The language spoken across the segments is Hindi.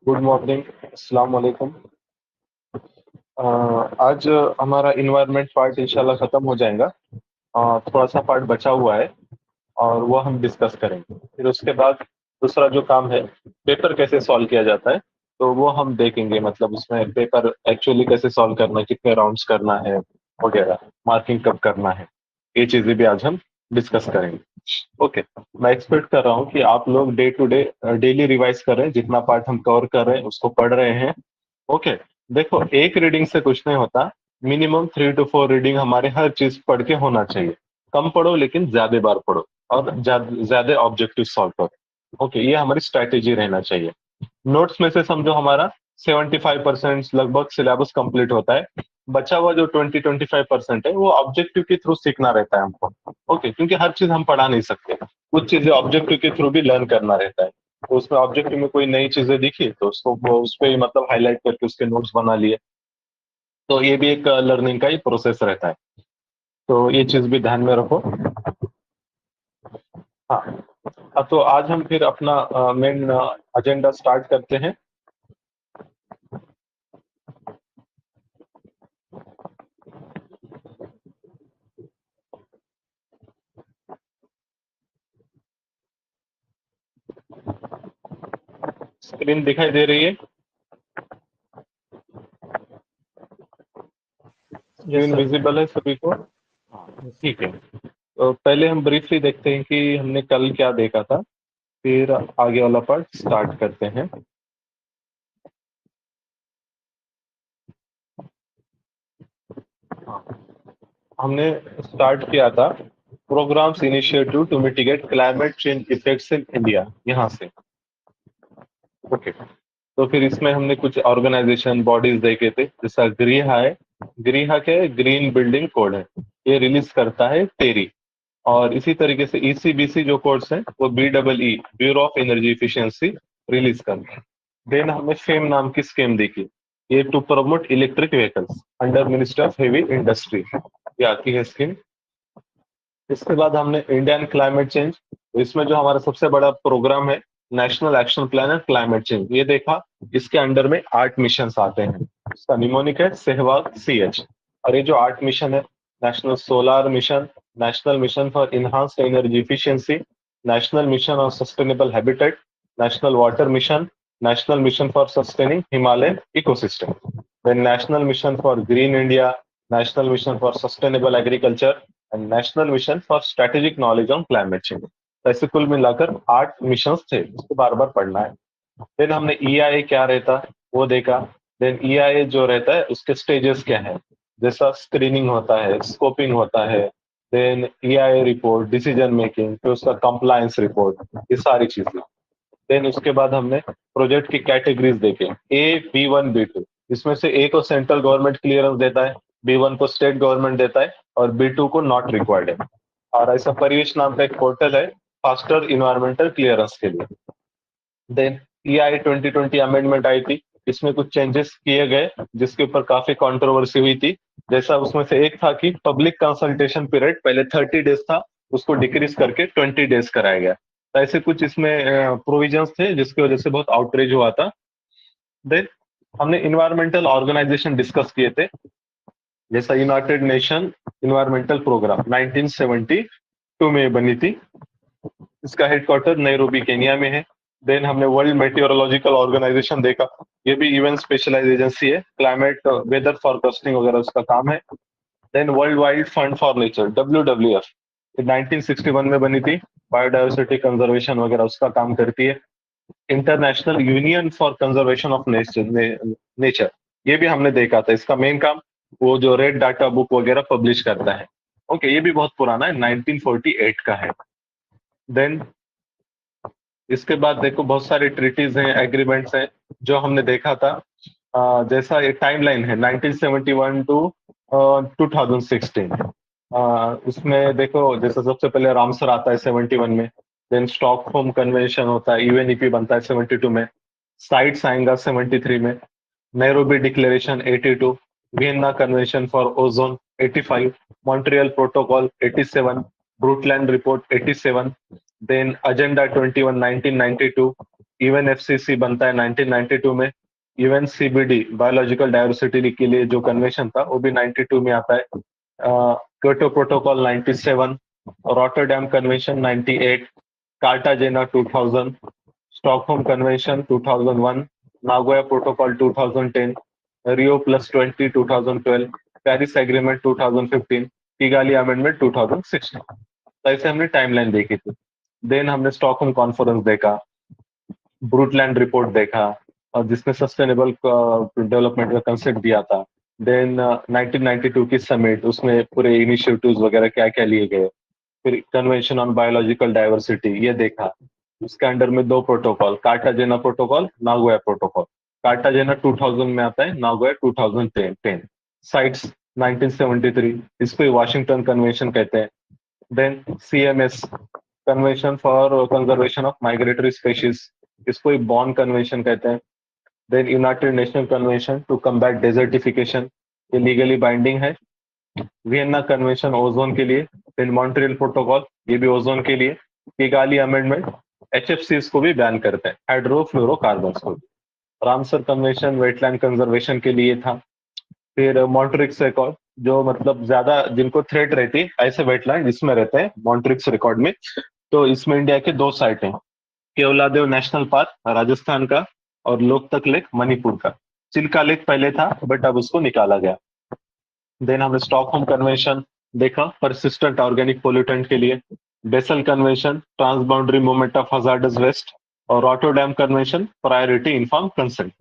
गुड मॉर्निंग, अस्सलाम वालेकुम। आज हमारा इन्वायरमेंट पार्ट इंशाल्लाह खत्म हो जाएगा। थोड़ा सा पार्ट बचा हुआ है और वो हम डिस्कस करेंगे। फिर उसके बाद दूसरा जो काम है, पेपर कैसे सॉल्व किया जाता है, तो वो हम देखेंगे। मतलब उसमें पेपर एक्चुअली कैसे सॉल्व करना है, कितने राउंड्स करना है वगैरह, मार्किंग कब करना है, ये चीजें भी आज हम डिस्कस करेंगे। ओके। मैं एक्सपेक्ट कर रहा हूँ कि आप लोग day to day daily revise कर रहे हैं, जितना पार्ट हम कवर कर रहे हैं उसको पढ़ रहे हैं। ओके। देखो, एक रीडिंग से कुछ नहीं होता। मिनिमम 3 to 4 रीडिंग हमारे हर चीज पढ़ के होना चाहिए। कम पढ़ो लेकिन ज्यादा बार पढ़ो और ज्यादा ऑब्जेक्टिव सॉल्व करो। ओके, ये हमारी स्ट्रैटेजी रहना चाहिए। नोट्स में से समझो हमारा 75% लगभग सिलेबस कंप्लीट होता है। बचा हुआ जो 20-25% है वो ऑब्जेक्टिव के थ्रू सीखना रहता है हमको। ओके, क्योंकि हर चीज हम पढ़ा नहीं सकते, कुछ चीजें ऑब्जेक्टिव के थ्रू भी लर्न करना रहता है। तो उसमें ऑब्जेक्टिव में कोई नई चीजें दिखी तो उसको उस पर मतलब हाईलाइट करके उसके नोट्स बना लिए। तो ये भी एक लर्निंग का ही प्रोसेस रहता है। तो ये चीज भी ध्यान में रखो। हाँ। तो आज हम फिर अपना मेन एजेंडा स्टार्ट करते हैं। स्क्रीन दिखाई दे रही है? Yes screen sir. विजिबल है सभी को? हाँ। यस। ठीक है। तो पहले हम ब्रीफली देखते हैं कि हमने कल क्या देखा था, फिर आगे वाला पार्ट स्टार्ट करते हैं। हाँ, हमने स्टार्ट किया था programmes initiative to mitigate climate change effects in India, यहाँ से। ओके। तो फिर इसमें हमने कुछ ऑर्गेनाइजेशन बॉडीज देखे थे, जैसा गृहा है। गृहा क्या है? ग्रीन बिल्डिंग कोड है। ये रिलीज करता है टेरी। और इसी तरीके से ईसीबीसी जो कोड्स हैं वो BEE, bureau of energy efficiency, release करता है। देन हमने फेम नाम की स्कीम देखी। ये to promote electric vehicles under minister of heavy industry, ये आती है स्कीम। इसके बाद हमने इंडियन क्लाइमेट चेंज, इसमें जो हमारा सबसे बड़ा प्रोग्राम है, national action plan and climate change, ये देखा। इसके अंडर में 8 मिशन आते हैं। इसका निमोनिक है सहवाग CH। और ये जो 8 मिशन है, national solar mission, national mission for enhanced energy efficiency, national mission on sustainable habitat, national water mission, national mission for sustaining Himalayan ecosystem, then national mission for green India, national mission for sustainable agriculture and national mission for strategic knowledge on climate change. ऐसे कुल मिलाकर 8 मिशन थे, इसको बार बार पढ़ना है। फिर हमने EIA क्या रहता है वो देखा। देन EIA जो रहता है उसके स्टेजेस क्या है, जैसा स्क्रीनिंग होता है, स्कोपिंग होता है, then EIA report, decision making, फिर उसका कंप्लायंस रिपोर्ट, ये सारी चीजें। देन उसके बाद हमने प्रोजेक्ट की कैटेगरीज देखे, A, B1, B2। इसमें से A को सेंट्रल गवर्नमेंट क्लियरेंस देता है, B1 को स्टेट गवर्नमेंट देता है और B2 को नॉट रिक्वायर्ड है। और ऐसा परिवेश नाम का एक पोर्टल है फास्टर इन्वायरमेंटल क्लियरेंस के लिए। देन EIA 2020 अमेंडमेंट आई थी, इसमें कुछ चेंजेस किए गए जिसके ऊपर काफी कंट्रोवर्सी हुई थी। जैसा उसमें से एक था कि पब्लिक कंसल्टेशन पीरियड पहले 30 डेज था, उसको डिक्रीज करके 20 डेज कराया गया। तो ऐसे कुछ इसमें प्रोविजंस थे जिसकी वजह से बहुत आउटरीच हुआ था। देन हमने इन्वायरमेंटल ऑर्गेनाइजेशन डिस्कस किए थे, जैसा यूनाइटेड नेशन इन्वायरमेंटल प्रोग्राम 1972 में बनी थी। इसका हेडक्वार्टर नैरोबी केनिया में है। देन हमने वर्ल्ड मेटेरोलॉजिकल ऑर्गेनाइजेशन देखा। ये भी इवेंट स्पेशलाइज एजेंसी है, क्लाइमेट वेदर फॉरकास्टिंग वगैरह उसका काम है। Then world wide fund for nature WWF, 1961 में बनी थी, बायोडाइवर्सिटी कंजर्वेशन वगैरह उसका काम करती है। International union for conservation of nature, ये भी हमने देखा था। इसका मेन काम वो जो रेड डाटा बुक वगैरह पब्लिश करता है। ओके, ये भी बहुत पुराना है, 1948 का है। देन इसके बाद देखो बहुत सारे ट्रीटीज हैं, एग्रीमेंट्स हैं जो हमने देखा था। जैसा एक टाइमलाइन है 1971 टू 2016। उसमें देखो, जैसे सबसे पहले रामसर आता है 71 में। देन स्टॉकहोम कन्वेंशन होता है, UNEP बनता है 72 में। साइट्स आएगा 73 में। Nairobi Declaration 82, Vienna Convention for ozone 85, Montreal Protocol 87, Brundtland Report 87, then Agenda 21 1992, UNFCC बनता है 1992 में। यूएनसीबीडी बायोलॉजिकल डाइवर्सिटी के लिए जो कन्वेंशन था वो भी 92 में आता है। Kyoto Protocol 97, Rotterdam Convention 98, Cartagena 2000, Stockholm Convention 2001, Nagoya Protocol 2010, Rio plus 20 2012, Paris Agreement 2015, Kigali Amendment 2016। तो ऐसे हमने टाइमलाइन देखी थी। देन हमने स्टॉकहोम कॉन्फ्रेंस देखा, ब्रूटलैंड रिपोर्ट देखा, और जिसने सस्टेनेबल डेवलपमेंट का कंसेप्ट दिया था। देन 1992 की समिट, उसमें पूरे इनिशिएटिव्स वगैरह क्या क्या लिए गए। फिर कन्वेंशन ऑन बायोलॉजिकल डाइवर्सिटी ये देखा। उसके अंडर में दो protocol, Cartagena protocol, Nagoya protocol. Cartagena 2000 में आता है, नागोया 2010। साइट्स 1973, इसको वाशिंगटन कन्वेंशन कहते हैं। Then CMS, convention for conservation of migratory species, इसको बॉन कन्वेंशन कहते हैं। Then united national convention to combat desertification, ये लीगली बाइंडिंग है। वियना कन्वेंशन ओजोन के लिए। देन मॉन्ट्रियल प्रोटोकॉल, ये भी ओजोन के लिए। किगाली अमेंडमेंट एचएफसीज को भी बैन करते हैं, हाइड्रोफ्लोरोकार्बन को भी। रामसर कन्वेंशन वेटलैंड कंजर्वेशन के लिए था। फिर मॉन्ट्रिक्स रिकॉर्ड, जो मतलब ज्यादा जिनको थ्रेट रहती है ऐसे वेटलैंड इसमें रहते हैं मॉन्ट्रिक्स रिकॉर्ड में। तो इसमें इंडिया के दो साइट हैं, केवलादेव नेशनल पार्क राजस्थान का, और लोकतक लेक मणिपुर का। चिल्का लेक पहले था बट अब उसको निकाला गया। देन हमने स्टॉकहोम कन्वेंशन देखा, परसिस्टेंट ऑर्गेनिक पोल्यूटेंट के लिए। Basel Convention, transboundary movement of hazardous waste. और Rotterdam Convention, priority inform consent.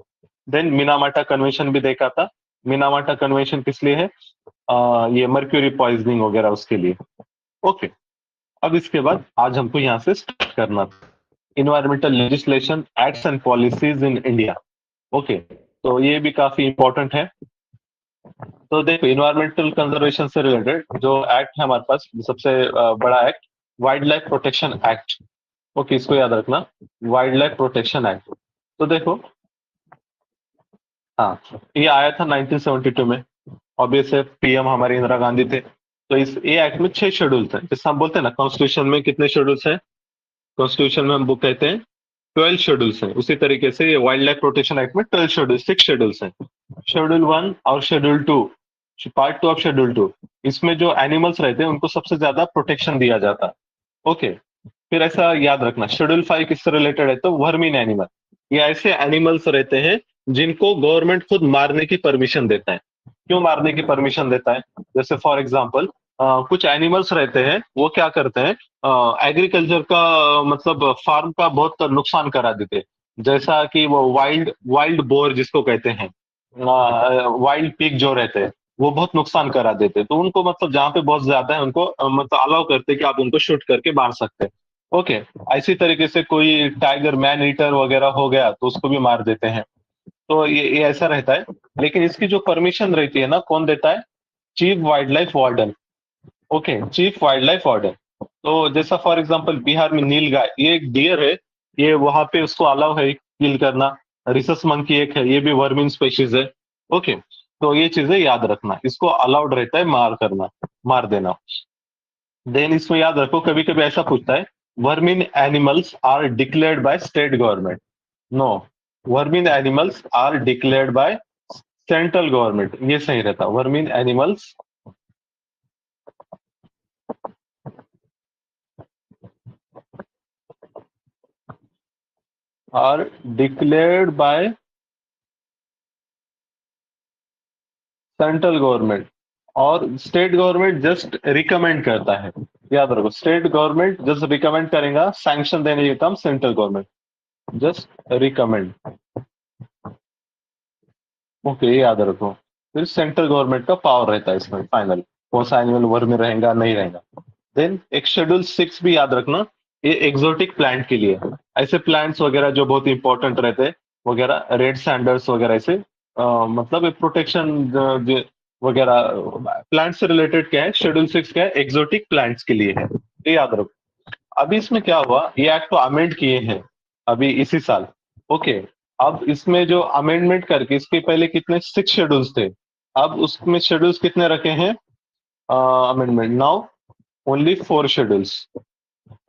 Then Minamata Convention भी देखा था। मिनामाटा कन्वेंशन किस लिए है? ये मर्क्यूरी पॉइजनिंग वगैरह उसके लिए। ओके, अब इसके बाद आज हमको यहाँ से स्टार्ट करना था, environmental legislation acts and policies in India. Okay, तो ये भी काफी इंपॉर्टेंट है। तो देखो, इन्वायरमेंटल कंजर्वेशन से रिलेटेड जो एक्ट है हमारे पास, सबसे बड़ा act wild life protection act. Okay, इसको याद रखना, वाइल्ड लाइफ प्रोटेक्शन एक्ट। तो देखो, हाँ, ये आया था 1972 में। ऑब्वियसली पीएम हमारे इंदिरा गांधी थे। तो इस ये एक्ट में 6 शेड्यूल्स हैं, जैसे हम बोलते हैं ना कॉन्स्टिट्यूशन में कितने शेड्यूल्स हैं। कॉन्स्टिट्यूशन में हम वो कहते हैं 12 शेड्यूल्स हैं। उसी तरीके से ये वाइल्ड लाइफ प्रोटेक्शन एक्ट में 12 शेड्यूल्स, 6 शेड्यूल्स हैं। शेड्यूल 1 और शेड्यूल 2, पार्ट 2 ऑफ शेड्यूल 2, इसमें जो एनिमल्स रहते हैं उनको सबसे ज्यादा प्रोटेक्शन दिया जाता है। ओके, फिर ऐसा याद रखना, शेड्यूल 5 किससे रिलेटेड है? तो वर्मीन एनिमल। ये ऐसे एनिमल्स रहते हैं जिनको गवर्नमेंट खुद मारने की परमिशन देता है। क्यों मारने की परमिशन देता है? जैसे फॉर एग्जाम्पल, कुछ एनिमल्स रहते हैं, वो क्या करते हैं, एग्रीकल्चर का मतलब फार्म का बहुत नुकसान करा देते हैं। जैसा कि वो वाइल्ड वाइल्ड बोर जिसको कहते हैं, वाइल्ड पिग जो रहते हैं, वो बहुत नुकसान करा देते हैं। तो उनको मतलब जहाँ पे बहुत ज्यादा है उनको मतलब अलाउ करते हैं कि आप उनको शूट करके मार सकते हैं। ओके, इसी तरीके से कोई टाइगर मैन ईटर वगैरह हो गया तो उसको भी मार देते हैं। तो ये ऐसा रहता है। लेकिन इसकी जो परमिशन रहती है ना, कौन देता है? Chief wild life warden. Okay, chief wild life warden. तो जैसा फॉर एग्जांपल बिहार में नीलगाय, ये एक डियर है, ये वहां पे उसको अलाउ है किल करना। रिसस मंकी एक है, ये भी वर्मिन स्पेशीज है। ओके, तो ये चीजें याद रखना, इसको अलाउड रहता है मार करना, मार देना। देन इसमें याद रखो, कभी कभी ऐसा पूछता है, vermin animals are declared by state government. No, vermin animals are declared by central government, ये सही रहता। Vermin animals are declared by central government, और स्टेट गवर्नमेंट जस्ट रिकमेंड करता है। याद रखो, स्टेट गवर्नमेंट जस्ट रिकमेंड करेगा, सैंक्शन देने के काम central government, just recommend. Okay, ये याद रखो। फिर सेंट्रल गवर्नमेंट का पावर रहता है इसमें फाइनल, कौन सा एनिमल वर्ग में रहेगा नहीं रहेगा। देन एक शेड्यूल 6 भी याद रखना, ये एक्सोटिक प्लांट के लिए है। ऐसे प्लांट्स वगैरह जो बहुत इंपॉर्टेंट रहते हैं वगैरह, रेड सैंडर्स वगैरह, ऐसे मतलब प्रोटेक्शन वगैरह प्लांट से रिलेटेड क्या है, शेड्यूल 6 क्या है, एक्सोटिक प्लांट्स के लिए है। ये याद रखो। अभी इसमें क्या हुआ, ये एक्ट तो अमेंड किए हैं अभी इसी साल। ओके, अब इसमें जो अमेंडमेंट करके, इसके पहले कितने 6 शेड्यूल्स थे, अब उसमें शेड्यूल्स कितने रखे हैं amendment now, only 4 schedules.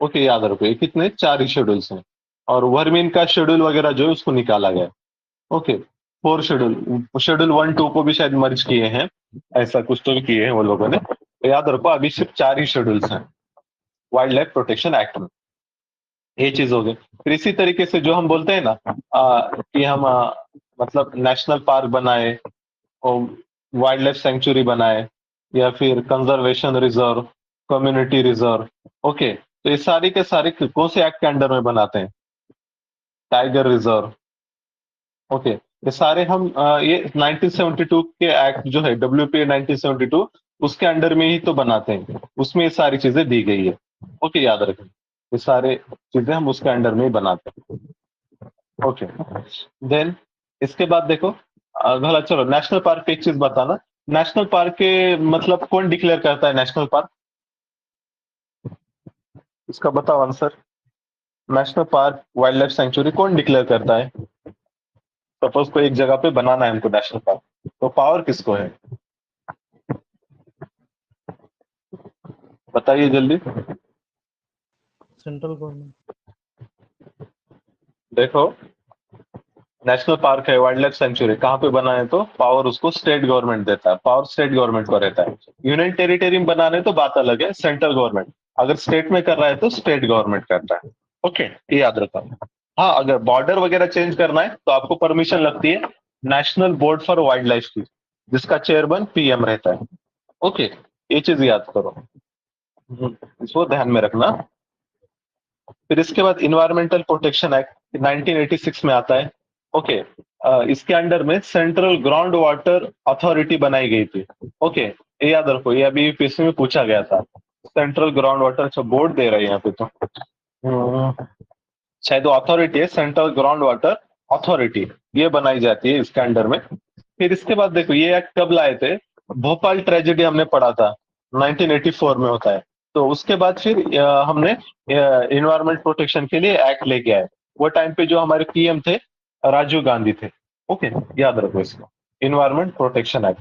Okay, याद रखो, ये कितने 4 ही शेड्यूल्स हैं। और वर्मीन का शेड्यूल वगैरह जो है उसको निकाला गया। ओके, 4 शेड्यूल, शेड्यूल 1 2 को भी शायद मर्ज किए हैं, ऐसा कुछ तो भी किए हैं वो लोगों ने। तो याद रखो अभी सिर्फ 4 ही शेड्यूल्स हैं वाइल्ड लाइफ प्रोटेक्शन एक्ट में। ये चीज हो गई। फिर इसी तरीके से जो हम बोलते हैं ना कि हम मतलब नेशनल पार्क बनाए, वाइल्ड लाइफ सेंचुरी बनाए, या फिर conservation reserve, community reserve. Okay, तो ये सारी के सारे कौन से एक्ट के अंडर में बनाते हैं? Tiger reserve. ओके, ये सारे हम ये 1972 के एक्ट जो है WPA 1972, उसके अंडर में ही तो बनाते हैं, उसमें ये सारी चीजें दी गई है। ओके, याद रखें, ये सारे चीजें हम उसके अंडर में ही बनाते हैं। ओके, देन इसके बाद देखो, भला चलो नेशनल पार्क की एक चीज बताना। नेशनल पार्क के मतलब कौन डिक्लेयर करता है नेशनल पार्क? इसका बताओ answer. National park, wild life sanctuary कौन डिक्लेयर करता है? सपोज कोई एक जगह पे बनाना है हमको नेशनल पार्क, तो पावर किसको है? बताइए जल्दी। Central government. देखो, नेशनल पार्क है, वाइल्ड लाइफ सेंचुरी, कहाँ पे बना है? तो पावर उसको स्टेट गवर्नमेंट देता है, पावर स्टेट गवर्नमेंट को रहता है। यूनियन टेरिटरी में बनाने तो बात अलग है, सेंट्रल गवर्नमेंट। अगर स्टेट में कर रहा है तो स्टेट गवर्नमेंट करता है। ओके, ये याद रखो। हाँ, अगर बॉर्डर वगैरह चेंज करना है तो आपको परमिशन लगती है national Board for wild life की, जिसका चेयरमैन PM रहता है। ओके, ये चीज याद करो, इसको ध्यान में रखना। फिर इसके बाद इन्वायरमेंटल प्रोटेक्शन एक्ट 1986 में आता है। ओके, इसके अंडर में सेंट्रल ग्राउंड वाटर अथॉरिटी बनाई गई थी। ओके, ये याद रखो, ये अभी यूपीएससी में पूछा गया था। सेंट्रल ग्राउंड वाटर, अच्छा बोर्ड दे रहे हैं यहाँ पे तो। शायद वो अथॉरिटी है, सेंट्रल ग्राउंड वाटर अथॉरिटी, ये बनाई जाती है इसके अंडर में। फिर इसके बाद देखो, ये एक्ट कब लाए थे? भोपाल ट्रेजेडी हमने पढ़ा था, 1984 में होता है। तो उसके बाद फिर हमने इन्वायरमेंट प्रोटेक्शन के लिए एक्ट लेके आए। वो टाइम पे जो हमारे PM थे, राजीव गांधी थे। ओके, याद रखो इसको, इन्वायरमेंट प्रोटेक्शन एक्ट।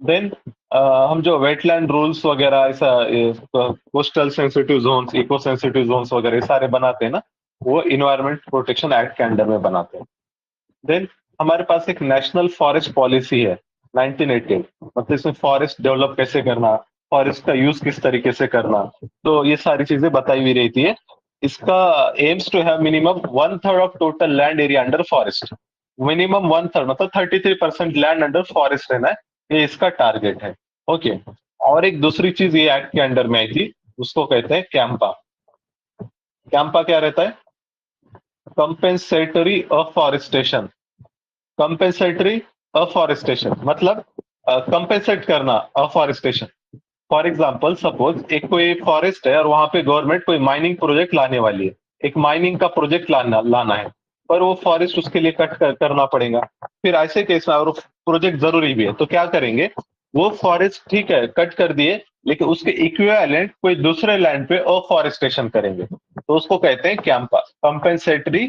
देन हम जो वेटलैंड रूल्स वगैरह, ऐसा coastal sensitive zones, eco sensitive zones वगैरह ये सारे बनाते हैं ना, वो इन्वायरमेंट प्रोटेक्शन एक्ट के अंडर में बनाते हैं। देन हमारे पास एक नेशनल फॉरेस्ट पॉलिसी है 1988, मतलब इसमें फॉरेस्ट डेवलप कैसे करना, फॉरेस्ट का यूज किस तरीके से करना, तो ये सारी चीजें बताई हुई रहती है। इसका aims to have minimum 1/3 of total land area under forest. Minimum 1/3 मतलब 33% लैंड अंडर फॉरेस्ट रहना है, ये इसका टारगेट है। ओके, और एक दूसरी चीज ये एक्ट के अंडर में आई थी, उसको कहते हैं कैंपा। कैंपा क्या रहता है? Compensatory afforestation. कंपेंसेटरी अफॉरेस्टेशन मतलब कंपेंसेट करना अफॉरेस्टेशन। फॉर एग्जाम्पल, सपोज एक कोई फॉरेस्ट है और वहां पे गवर्नमेंट कोई माइनिंग प्रोजेक्ट लाने वाली है, एक माइनिंग का प्रोजेक्ट लाना है, पर वो फॉरेस्ट उसके लिए करना पड़ेगा। फिर ऐसे केस में, और प्रोजेक्ट जरूरी भी है, तो क्या करेंगे? वो फॉरेस्ट ठीक है कट कर दिए, लेकिन उसके इक्विवेलेंट कोई दूसरे लैंड पे अफॉरेस्टेशन करेंगे, तो उसको कहते हैं कैंपा, कंपेंसेटरी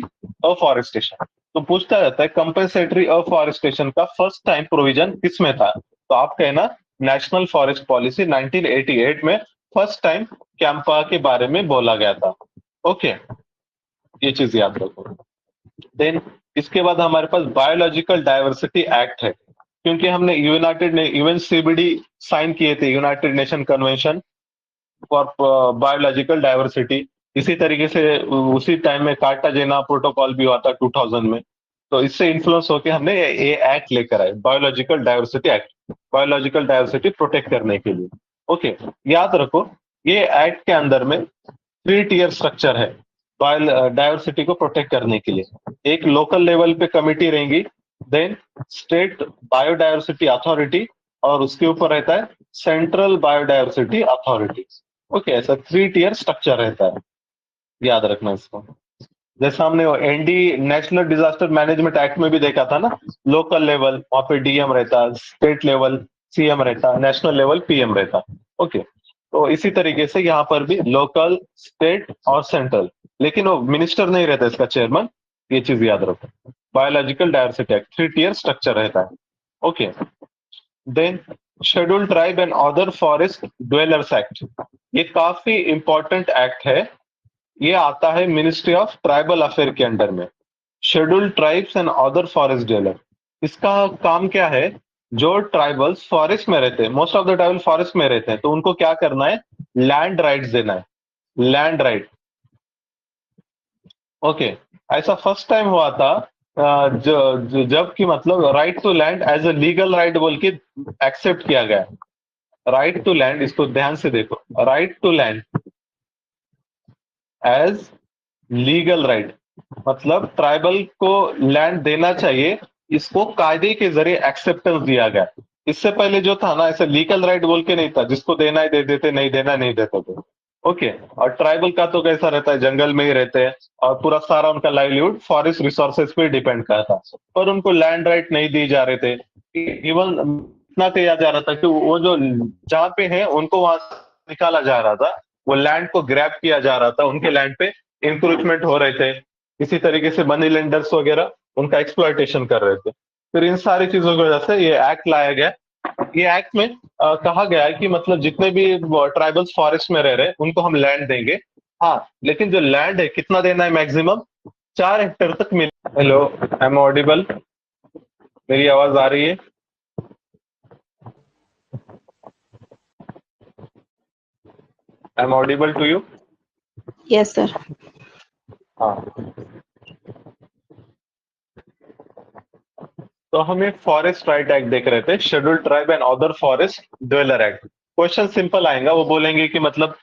अफॉरेस्टेशन। तो पूछता रहता है कंपेंसेटरी अफॉरेस्टेशन का फर्स्ट टाइम प्रोविजन किस में था? तो आप कहना नेशनल फॉरेस्ट पॉलिसी 1988 में फर्स्ट टाइम कैंपा के बारे में बोला गया था। ओके, ये चीज याद रखो। देन इसके बाद हमारे पास बायोलॉजिकल डाइवर्सिटी एक्ट है, क्योंकि हमने UNCBD साइन किए थे, United nation convention for biological diversity. इसी तरीके से उसी टाइम में कार्टाजेना प्रोटोकॉल भी हुआ था 2000 में। तो इससे इन्फ्लुएंस होकर हमने ये एक्ट लेकर आए, biological diversity act, biological diversity protect करने के लिए। ओके, याद रखो, ये एक्ट के अंदर में 3 टियर स्ट्रक्चर है डाइवर्सिटी को प्रोटेक्ट करने के लिए। एक लोकल लेवल पे कमिटी रहेंगी, देन स्टेट बायोडायवर्सिटी अथॉरिटी, और उसके ऊपर रहता है सेंट्रल बायोडायवर्सिटी अथॉरिटी। ओके, ऐसा 3 टियर स्ट्रक्चर रहता है, याद रखना इसको। जैसा हमने ND national disaster management act में भी देखा था ना, लोकल लेवल वहां पे DM रहता, स्टेट लेवल CM रहता, नेशनल लेवल PM रहता। ओके, तो इसी तरीके से यहाँ पर भी लोकल, स्टेट और सेंट्रल, लेकिन वो मिनिस्टर नहीं रहता इसका चेयरमैन, ये चीज याद रखो। Biological diversity act 3 tier structure रहता है। Okay, then schedule tribe and other forest dwellers act, ये काफी इंपॉर्टेंट एक्ट है। ये आता है मिनिस्ट्री ऑफ ट्राइबल अफेयर के अंडर में। Scheduled tribes and other forest dweller, इसका काम क्या है? जो ट्राइबल्स फॉरेस्ट में रहते हैं, most of the tribal forest में रहते हैं, तो उनको क्या करना है? लैंड राइट्स देना है, लैंड राइट। ओके, ऐसा फर्स्ट टाइम हुआ था जब कि मतलब right to land as a legal right बोल के एक्सेप्ट किया गया। राइट टू लैंड, इसको ध्यान से देखो, right to land as legal right, मतलब ट्राइबल को लैंड देना चाहिए, इसको कायदे के जरिए एक्सेप्टेंस दिया गया। इससे पहले जो था ना, ऐसे लीगल राइट बोल के नहीं था, जिसको देना है दे देते, नहीं देना नहीं देते थे। ओके, और ट्राइबल का तो कैसा रहता है, जंगल में ही रहते हैं और पूरा सारा उनका लाइवलीहुड फॉरेस्ट रिसोर्सेज पे डिपेंड करता, पर उनको लैंड राइट नहीं दी जा रहे थे। इवन इतना किया जा रहा था कि वो जो जहाँ पे है उनको वहां से निकाला जा रहा था, वो लैंड को ग्रैब किया जा रहा था, उनके लैंड पे इंक्रोचमेंट हो रहे थे। इसी तरीके से मनी लेंडर्स वगैरह उनका एक्सप्लॉयटेशन कर रहे थे। फिर इन सारी चीजों की वजह से ये एक्ट लाया गया। ये एक्ट में कहा गया है कि मतलब जितने भी ट्राइबल्स फॉरेस्ट में रह रहे हैं उनको हम लैंड देंगे। हाँ, लेकिन जो लैंड है कितना देना है? मैक्सिमम 4 हेक्टेयर तक मिल। Hello, I am audible? मेरी आवाज आ रही है? I am audible to you? Yes, sir. हाँ, तो हम एक फॉरेस्ट राइट एक्ट देख रहे थे, scheduled tribe and other forest dweller act. Question simple आएगा, वो बोलेंगे कि मतलब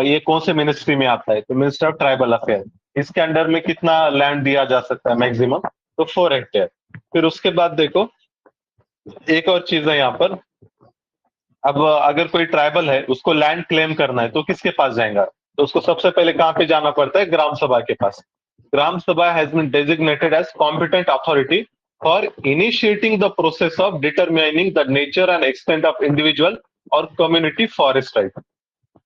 ये कौन से मिनिस्ट्री में आता है? तो मिनिस्ट्री ऑफ ट्राइबल अफेयर। इसके अंडर में कितना लैंड दिया जा सकता है मैक्सिमम? तो 4 हेक्टेयर। फिर उसके बाद देखो, एक और चीज है यहाँ पर। अब अगर कोई ट्राइबल है, उसको लैंड क्लेम करना है, तो किसके पास जाएगा? तो उसको सबसे पहले कहाँ पे जाना पड़ता है? ग्राम सभा के पास। Gram Sabha has been designated as competent authority for initiating the process of determining the nature and extent of individual और कम्युनिटी फॉरेस्ट राइट।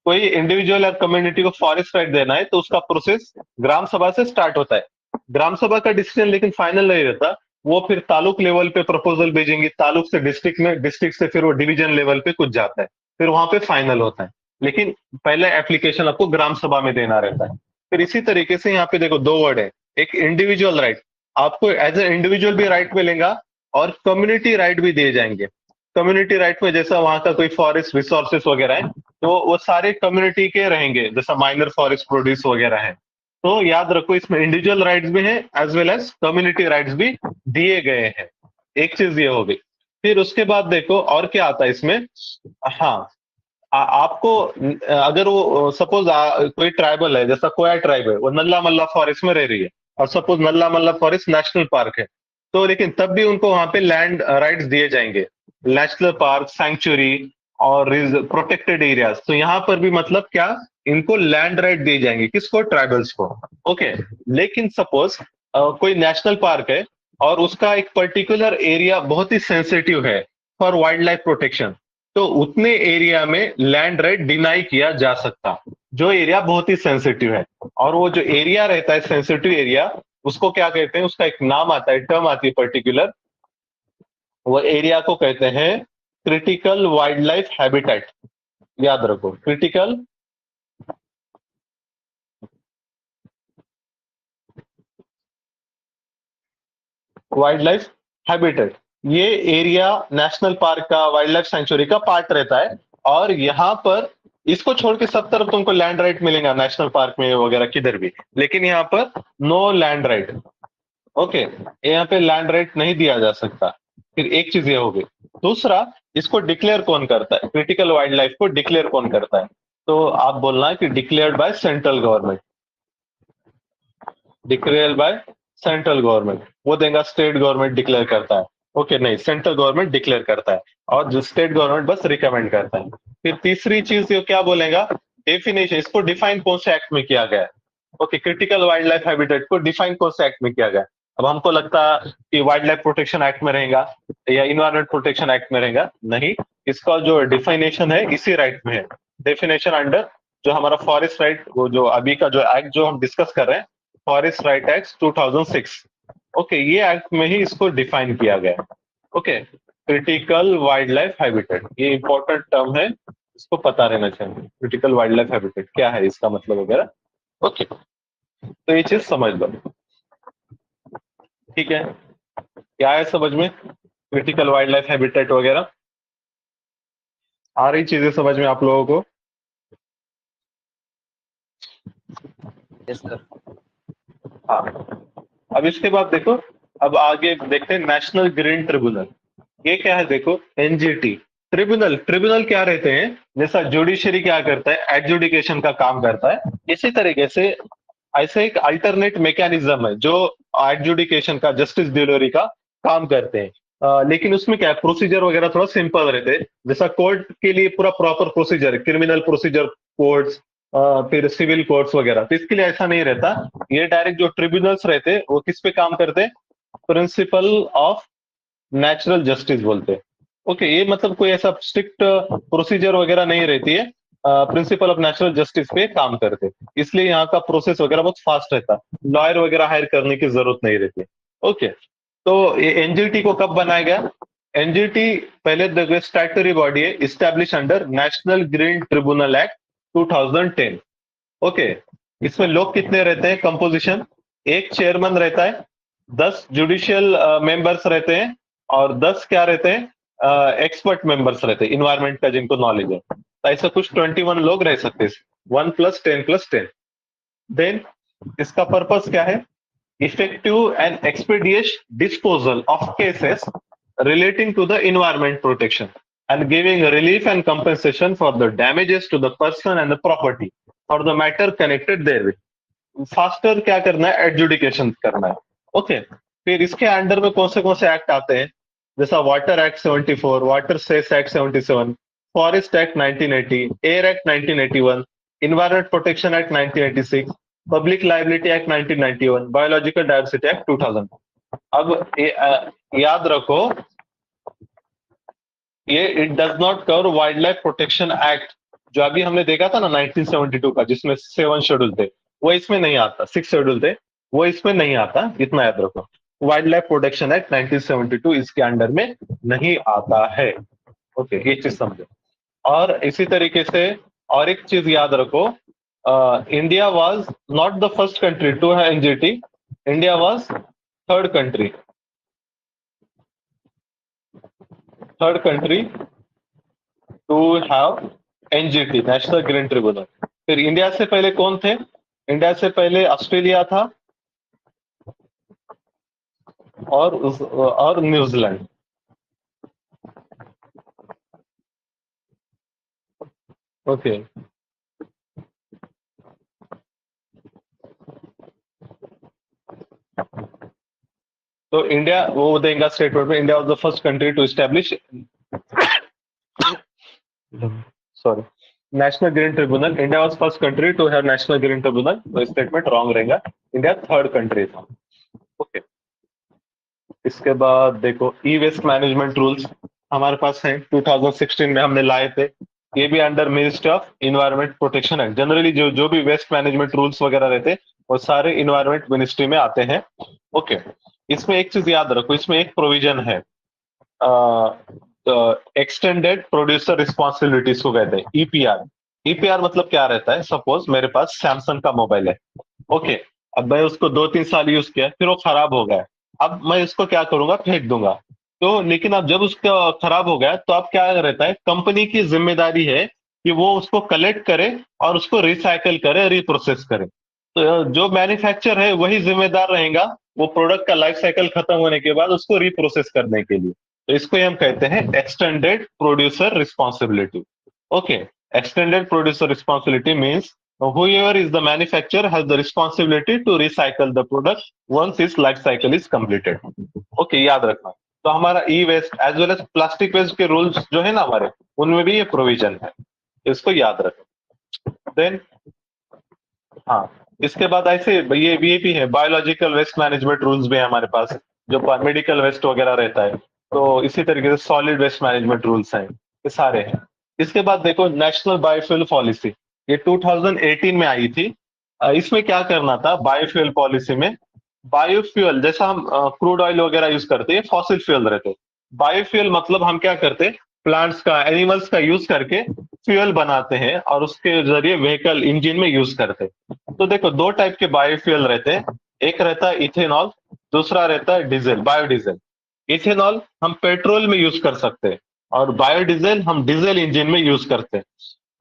कोई इंडिविजुअल या कम्युनिटी को फॉरेस्ट राइट देना है, तो उसका प्रोसेस ग्राम सभा से स्टार्ट होता है। ग्राम सभा का डिसीजन लेकिन फाइनल नहीं रहता, वो फिर तालुक लेवल पे प्रपोजल भेजेंगे, तालुक से डिस्ट्रिक्ट में, डिस्ट्रिक्ट से फिर वो डिवीजन लेवल पे कुछ जाता है, फिर वहां पे फाइनल होता है। लेकिन पहले एप्लीकेशन आपको ग्राम सभा में देना रहता है। फिर इसी तरीके से यहाँ पे देखो, 2 वर्ड है। एक इंडिविजुअल राइट, आपको एज ए इंडिविजुअल भी राइट मिलेगा और कम्युनिटी राइट भी दिए जाएंगे। कम्युनिटी राइट में जैसा वहां का कोई फॉरेस्ट रिसोर्सेस वगैरह है, तो वो सारे कम्युनिटी के रहेंगे, जैसा माइनर फॉरेस्ट प्रोड्यूस वगैरह है। तो याद रखो, इसमें इंडिविजुअल राइट्स भी हैं as well as community rights भी दिए गए हैं। एक चीज ये हो गई। फिर उसके बाद देखो और क्या आता है इसमें। हाँ, आपको अगर वो सपोज कोई ट्राइबल है, जैसा कोया ट्राइब है, वो नल्ला मल्ला फॉरेस्ट में रह रही है, और सपोज नल्ला मल्ला फॉरेस्ट नेशनल पार्क है, तो लेकिन तब भी उनको वहां पे लैंड राइट्स दिए जाएंगे। नेशनल पार्क, सैंक्चुरी और प्रोटेक्टेड एरियाज, तो यहाँ पर भी मतलब क्या, इनको लैंड राइट दिए जाएंगे। किसको? ट्राइबल्स को। ओके, लेकिन सपोज कोई नेशनल पार्क है और उसका एक पर्टिकुलर एरिया बहुत ही सेंसिटिव है फॉर वाइल्ड लाइफ प्रोटेक्शन, तो उतने एरिया में लैंड राइट डिनाई किया जा सकता, जो एरिया बहुत ही सेंसिटिव है। और वो जो एरिया रहता है सेंसिटिव एरिया, उसको क्या कहते हैं? उसका एक नाम आता है, टर्म आती है पर्टिकुलर। वो एरिया को कहते हैं क्रिटिकल वाइल्ड लाइफ हैबिटेट। याद रखो, क्रिटिकल वाइल्ड लाइफ हैबिटेट। ये एरिया नेशनल पार्क का, वाइल्ड लाइफ सेंचुरी का पार्ट रहता है। और यहाँ पर इसको छोड़ के सब तरफ तुमको लैंड राइट मिलेगा, नेशनल पार्क में वगैरह किधर भी, लेकिन यहाँ पर नो लैंड राइट। ओके, यहाँ पे लैंड राइट नहीं दिया जा सकता। फिर एक चीज ये हो गई। दूसरा, इसको डिक्लेयर कौन करता है? क्रिटिकल वाइल्ड लाइफ को डिक्लेयर कौन करता है? तो आप बोलना है कि declared by central government. Declare by central government, वो देगा स्टेट गवर्नमेंट डिक्लेयर करता है। ओके, नहीं, सेंट्रल गवर्नमेंट डिक्लेयर करता है और जो स्टेट गवर्नमेंट बस रिकमेंड करता है। फिर तीसरी चीज ये क्या बोलेगा? डेफिनेशन, इसको डिफाइन कौन से एक्ट में किया गया है? Okay, critical wild life habitat को डिफाइन कौन से एक्ट में किया गया है? अब हमको लगता है कि वाइल्ड लाइफ प्रोटेक्शन एक्ट में रहेगा या इन्वायरमेंट प्रोटेक्शन एक्ट में रहेगा, नहीं। इसका जो डिफाइनेशन है इसी राइट में है। डेफिनेशन अंडर जो हमारा फॉरेस्ट राइट, वो जो अभी का जो एक्ट जो हम डिस्कस कर रहे हैं, फॉरेस्ट राइट एक्ट 2006। ओके, ये एक्ट में ही इसको डिफाइन किया गया है। Okay, critical wild life habitat, ये इंपॉर्टेंट टर्म है, इसको पता रहना चाहिए। क्रिटिकल वाइल्ड लाइफ हैबिटेट क्या है, इसका मतलब वगैरह। ओके, तो ये चीज समझ लो, ठीक है। क्या है समझ में, क्रिटिकल वाइल्ड लाइफ हैबिटेट वगैरह आ रही चीजें समझ में आप लोगों को? Yes sir. हाँ, अब इसके बाद देखो, अब आगे देखते हैं नेशनल ग्रीन ट्रिब्यूनल। ये क्या है देखो, एनजीटी ट्रिब्यूनल। ट्रिब्यूनल क्या रहते हैं, जैसा जुडिशरी क्या करता है, एडजुडिकेशन का काम करता है, इसी तरीके से ऐसे एक अल्टरनेट मैकेनिज्म है जो एडजुडिकेशन का, जस्टिस डिलीवरी का काम करते हैं। लेकिन उसमें क्या है, प्रोसीजर वगैरह थोड़ा सिंपल रहते हैं। जैसा कोर्ट के लिए पूरा प्रॉपर प्रोसीजर है, क्रिमिनल प्रोसीजर कोर्ट्स, फिर सिविल कोर्ट्स वगैरह, तो इसके लिए ऐसा नहीं रहता। ये डायरेक्ट जो ट्रिब्यूनल्स रहते हैं वो किस पे काम करते हैं, प्रिंसिपल ऑफ नेचुरल जस्टिस बोलते हैं। ओके, ये मतलब कोई ऐसा स्ट्रिक्ट प्रोसीजर वगैरह नहीं रहती है, प्रिंसिपल ऑफ नेचुरल जस्टिस पे काम करते हैं। इसलिए यहाँ का प्रोसेस वगैरह बहुत फास्ट रहता है, लॉयर वगैरह हायर करने की जरूरत नहीं रहती। ओके, तो ये एनजीटी को कब बनाया गया? एनजीटी पहले स्टैट्यूटरी बॉडी है, establish under national green tribunal act 2010। Okay, इसमें लोग कितने रहते हैं, कंपोजिशन, एक चेयरमैन रहता है, 10 जुडिशियल मेंबर्स रहते हैं, और 10 क्या रहते हैं, एक्सपर्ट मेंबर्स रहते हैं इन्वायरमेंट का जिनको नॉलेज है। तो ऐसा कुछ 21 लोग रह सकते हैं, 1+10+10। देन इसका पर्पस क्या है, effective and expeditious disposal of cases relating to the environment protection and giving relief and compensation for the damages to the person and the property or the matter connected therewith। Faster क्या करना है, एडजुडिकेशन करना है। ओके, फिर इसके अंडर में कौन से एक्ट आते हैं, जैसा water act 74, water cess act 77, forest act 1980, air act 1981, environment protection act 1986, public liability act 1991, biological diversity act 2000। अब याद रखो, ये it does not cover wild life protection act, जो अभी हमने देखा था ना 1972 का, जिसमें 7 शेड्यूल थे, वो इसमें नहीं आता। 6 शेड्यूल थे, वो इसमें नहीं आता, इतना याद रखो। वाइल्ड लाइफ प्रोटेक्शन एक्ट 1972 इसके अंडर में नहीं आता है। ओके, ये चीज समझो। और इसी तरीके से और एक चीज याद रखो, India was not the first country to have NGT, India was third country, third country to have NGT, national green tribunal. फिर इंडिया से पहले कौन थे, इंडिया से पहले ऑस्ट्रेलिया था, और न्यूजीलैंड। ओके, तो इंडिया, वो देंगे स्टेटमेंट में, India was the first country to establish, sorry, national green tribunal. India was first country to have national green tribunal, तो स्टेटमेंट रॉन्ग रहेगा, इंडिया थर्ड कंट्री था। ओके, इसके बाद देखो, ई वेस्ट मैनेजमेंट रूल्स हमारे पास हैं, 2016 में हमने लाए थे। ये भी under ministry of environment protection है। जनरली जो भी वेस्ट मैनेजमेंट रूल्स वगैरह रहते हैं वो सारे इन्वायरमेंट मिनिस्ट्री में आते हैं। ओके, इसमें एक चीज याद रखो, इसमें एक प्रोविजन है, एक्सटेंडेड प्रोड्यूसर रिस्पॉन्सिबिलिटीज को कहते हैं, ईपीआर। ईपीआर मतलब क्या रहता है, सपोज मेरे पास सैमसंग का मोबाइल है। ओके, अब मैं उसको 2-3 साल यूज किया, फिर वो खराब हो गया, अब मैं इसको क्या करूंगा, फेंक दूंगा। तो लेकिन अब जब उसका खराब हो गया, तो अब क्या रहता है, कंपनी की जिम्मेदारी है कि वो उसको कलेक्ट करे और उसको रिसाइकल करे, रिप्रोसेस करे। तो जो मैन्युफैक्चर है वही जिम्मेदार रहेगा वो प्रोडक्ट का लाइफ साइकिल खत्म होने के बाद उसको रिप्रोसेस करने के लिए। तो इसको हम कहते हैं extended producer responsibility. Okay, extended producer responsibility means whoever is the manufacturer has the responsibility to recycle the product once its life cycle is completed। Okay, याद रखना। तो हमारा e waste as well as plastic waste के रूल्स जो है ना हमारे, उनमें भी ये प्रोविजन है, इसको याद रखें। देन हाँ, इसके बाद ऐसे ये भी है, बायोलॉजिकल वेस्ट मैनेजमेंट रूल्स भी है हमारे पास, जो मेडिकल वेस्ट वगैरह रहता है। तो इसी तरीके से सॉलिड वेस्ट मैनेजमेंट रूल्स हैं, ये सारे हैं। इसके बाद देखो, नेशनल बायोफ्यूल पॉलिसी, ये 2018 में आई थी। इसमें क्या करना था, बायोफ्यूल पॉलिसी में, बायोफ्यूल जैसा हम क्रूड ऑयल वगैरह यूज करते हैं, फॉसिल फ्यूल रहते हैं। बायोफ्यूल मतलब हम क्या करते हैं, प्लांट्स का, एनिमल्स का यूज करके फ्यूल बनाते हैं और उसके जरिए व्हीकल इंजन में यूज करते हैं। तो देखो दो टाइप के बायोफ्यूल रहते हैं, एक रहता है इथेनॉल, दूसरा रहता है डीजल, बायोडीजल। इथेनॉल हम पेट्रोल में यूज कर सकते हैं और बायोडीजल हम डीजल इंजन में यूज करते हैं।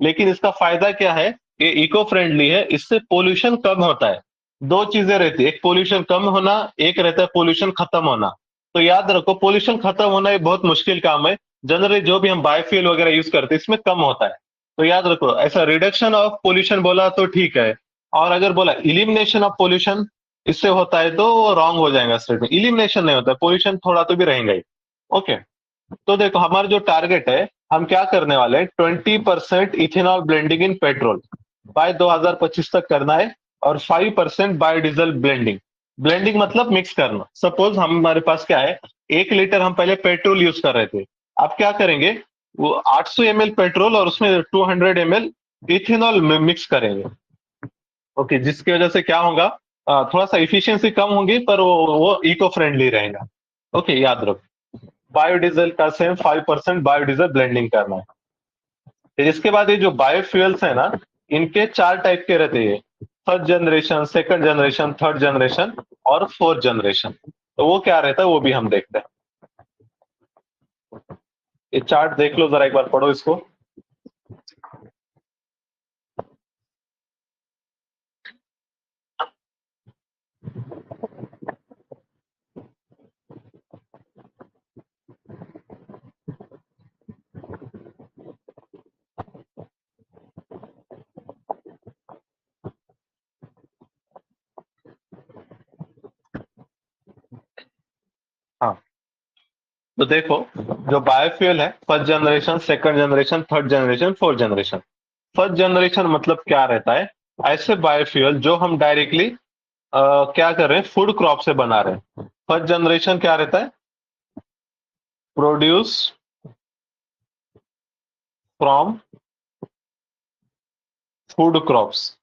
लेकिन इसका फायदा क्या है, ये इको फ्रेंडली है, इससे पोल्यूशन कम होता है। दो चीजें रहती है, एक पोल्यूशन कम होना, एक रहता है पोल्यूशन खत्म होना। तो याद रखो पोल्यूशन खत्म होना ये बहुत मुश्किल काम है। जनरली जो भी हम बायोफ्यूल वगैरह यूज करते हैं इसमें कम होता है। तो याद रखो ऐसा रिडक्शन ऑफ पोल्यूशन बोला तो ठीक है, और अगर बोला इलिमिनेशन ऑफ पोल्यूशन इससे होता है तो वो रॉन्ग हो जाएगा स्टेटमेंट। इलिमिनेशन नहीं होता, पोल्यूशन थोड़ा तो भी रहेगा ही। ओके, तो देखो हमारा जो टारगेट है, हम क्या करने वाले हैं, 20% ethanol blending in petrol by 2025 तक करना है, और 5% बायोडीजल ब्लेंडिंग। ब्लेंडिंग मतलब मिक्स करना। सपोज हमारे पास क्या है, 1 लीटर हम पहले पेट्रोल यूज कर रहे थे, अब क्या करेंगे, वो 800 ml पेट्रोल और उसमें 200 ml इथेनॉल मिक्स करेंगे। ओके, जिसकी वजह से क्या होगा, थोड़ा सा इफिशियंसी कम होगी पर वो इको फ्रेंडली रहेगा। ओके, याद रखो बायोडीजल का सेम 5% बायोडीजल ब्लेंडिंग करना है। फिर इसके बाद ये जो बायोफ्यूल्स है ना, इनके 4 टाइप के रहते हैं, first generation, second generation, third generation और फोर्थ जनरेशन। तो वो क्या रहता है वो भी हम देखते हैं। ये चार्ट देख लो जरा, एक बार पढ़ो इसको। हाँ, तो देखो जो बायोफ्यूल है, first generation, second generation, third generation, fourth generation. First generation मतलब क्या रहता है, ऐसे बायोफ्यूल जो हम डायरेक्टली क्या कर रहे हैं, फूड क्रॉप से बना रहे हैं। फर्स्ट जनरेशन क्या रहता है, produce from food crops.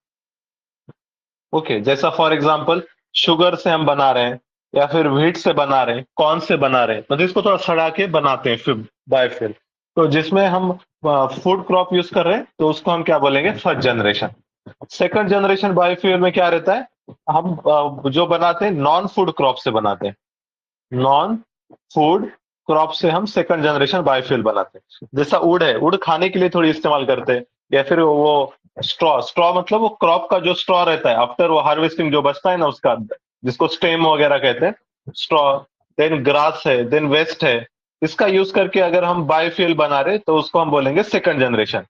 Okay, जैसा फॉर एग्जांपल शुगर से हम बना रहे हैं, या फिर व्हीट से बना रहे हैं, कॉर्न से बना रहे हैं, मतलब इसको थोड़ा सड़ा के बनाते हैं फिर बायोफ्यूल। तो जिसमें हम फूड क्रॉप यूज कर रहे हैं तो उसको हम क्या बोलेंगे, first generation. Second generation biofuel में क्या रहता है, हम जो बनाते हैं नॉन फूड क्रॉप से बनाते हैं। नॉन फूड क्रॉप से हम सेकंड जनरेशन बायोफ्यूल बनाते हैं। जैसा उड़ है, उड़ खाने के लिए थोड़ी इस्तेमाल करते हैं, या फिर वो स्ट्रॉ, स्ट्रॉ मतलब वो क्रॉप का जो स्ट्रॉ रहता है आफ्टर वो हार्वेस्टिंग जो बचता है ना उसका, जिसको स्टेम वगैरह कहते हैं, स्ट्रॉ। देन ग्रास है, देन वेस्ट है, इसका यूज करके अगर हम बायोफ्यूल बना रहे तो उसको हम बोलेंगे सेकंड जनरेशन।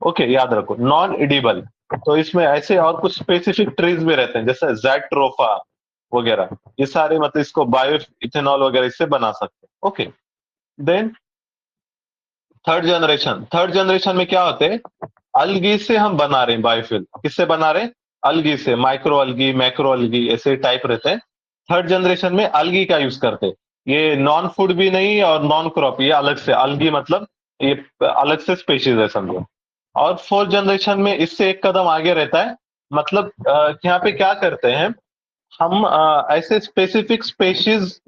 ओके, याद रखो नॉन एडिबल। तो इसमें ऐसे और कुछ स्पेसिफिक ट्रीज भी रहते हैं जैसे जैट्रोफा वगैरह, ये सारे मतलब इसको बायो इथेनॉल वगैरह इससे बना सकते हैं। Okay, then third generation, third generation में क्या होते हैं, अलगी से हम बना रहे हैं बायोफ्यूल। किससे बना रहे हैं, अलगी से, माइक्रो अलगी, मैक्रो अलगी, ऐसे टाइप रहते हैं। थर्ड जनरेशन में अलगी का यूज करते हैं। ये नॉन फूड भी नहीं और नॉन क्रॉप, ये अलग से अलगी मतलब ये अलग से स्पेशीज है समझो। और फोर्थ जनरेशन में इससे एक कदम आगे रहता है, मतलब यहाँ पे क्या करते हैं, हम ऐसे स्पेसिफिक स्पेशीज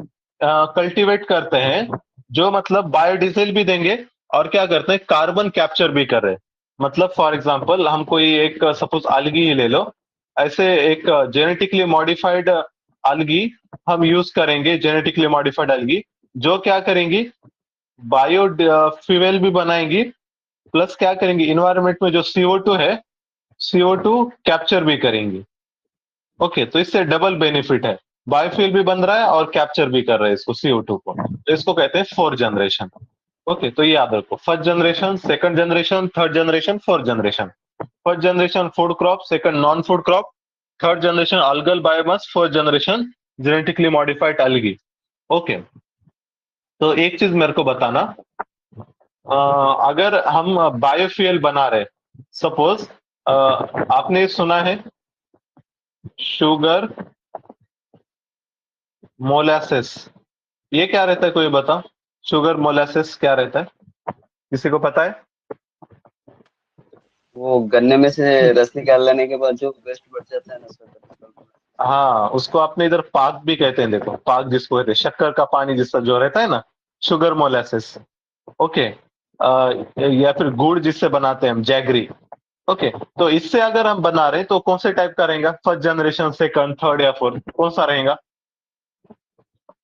कल्टीवेट करते हैं जो मतलब बायोडीजल भी देंगे, और क्या करते हैं, कार्बन कैप्चर भी कर रहे हैं। मतलब फॉर एग्जांपल हम कोई एक सपोज अलगी ही ले लो, ऐसे एक जेनेटिकली मॉडिफाइड अलगी हम यूज करेंगे, जेनेटिकली मॉडिफाइड अलगी जो क्या करेंगी, बायो फ्यूल भी बनाएंगी, प्लस क्या करेंगी, इन्वायरमेंट में जो CO2 है, CO2 कैप्चर भी करेंगी। ओके, तो इससे डबल बेनिफिट है, बायोफ्यूल भी बन रहा है और कैप्चर भी कर रहे हैं इसको, CO2 को। तो इसको कहते हैं फोर्थ जनरेशन। ओके, तो ये याद रखो, first generation, second generation, third generation, fourth generation. First generation food crop, second non food crop, third generation algal biomass, fourth generation genetically modified algae. Okay, तो एक चीज मेरे को बताना, अगर हम बायोफ्यूल बना रहे, सपोज आपने सुना है शुगर मोलासेस, ये क्या रहता है, कोई बता, शुगर मोलासेस क्या रहता है, किसी को पता है? वो गन्ने में से रस निकाल लेने के बाद जो वेस्ट बच जाता है ना, उसका केमिकल बनाते हाँ, उसको अपने इधर पाक भी कहते हैं, देखो पाक जिसको कहते हैं, शक्कर का पानी जिसका जो रहता है ना, शुगर मोलासेस। ओके, या फिर गुड़ जिससे बनाते हैं हम, जैगरी। ओके, तो इससे अगर हम बना रहे हैं तो कौन से टाइप का रहेगा? फर्स्ट जनरेशन, सेकंड, थर्ड या फोर्थ, कौन सा रहेगा?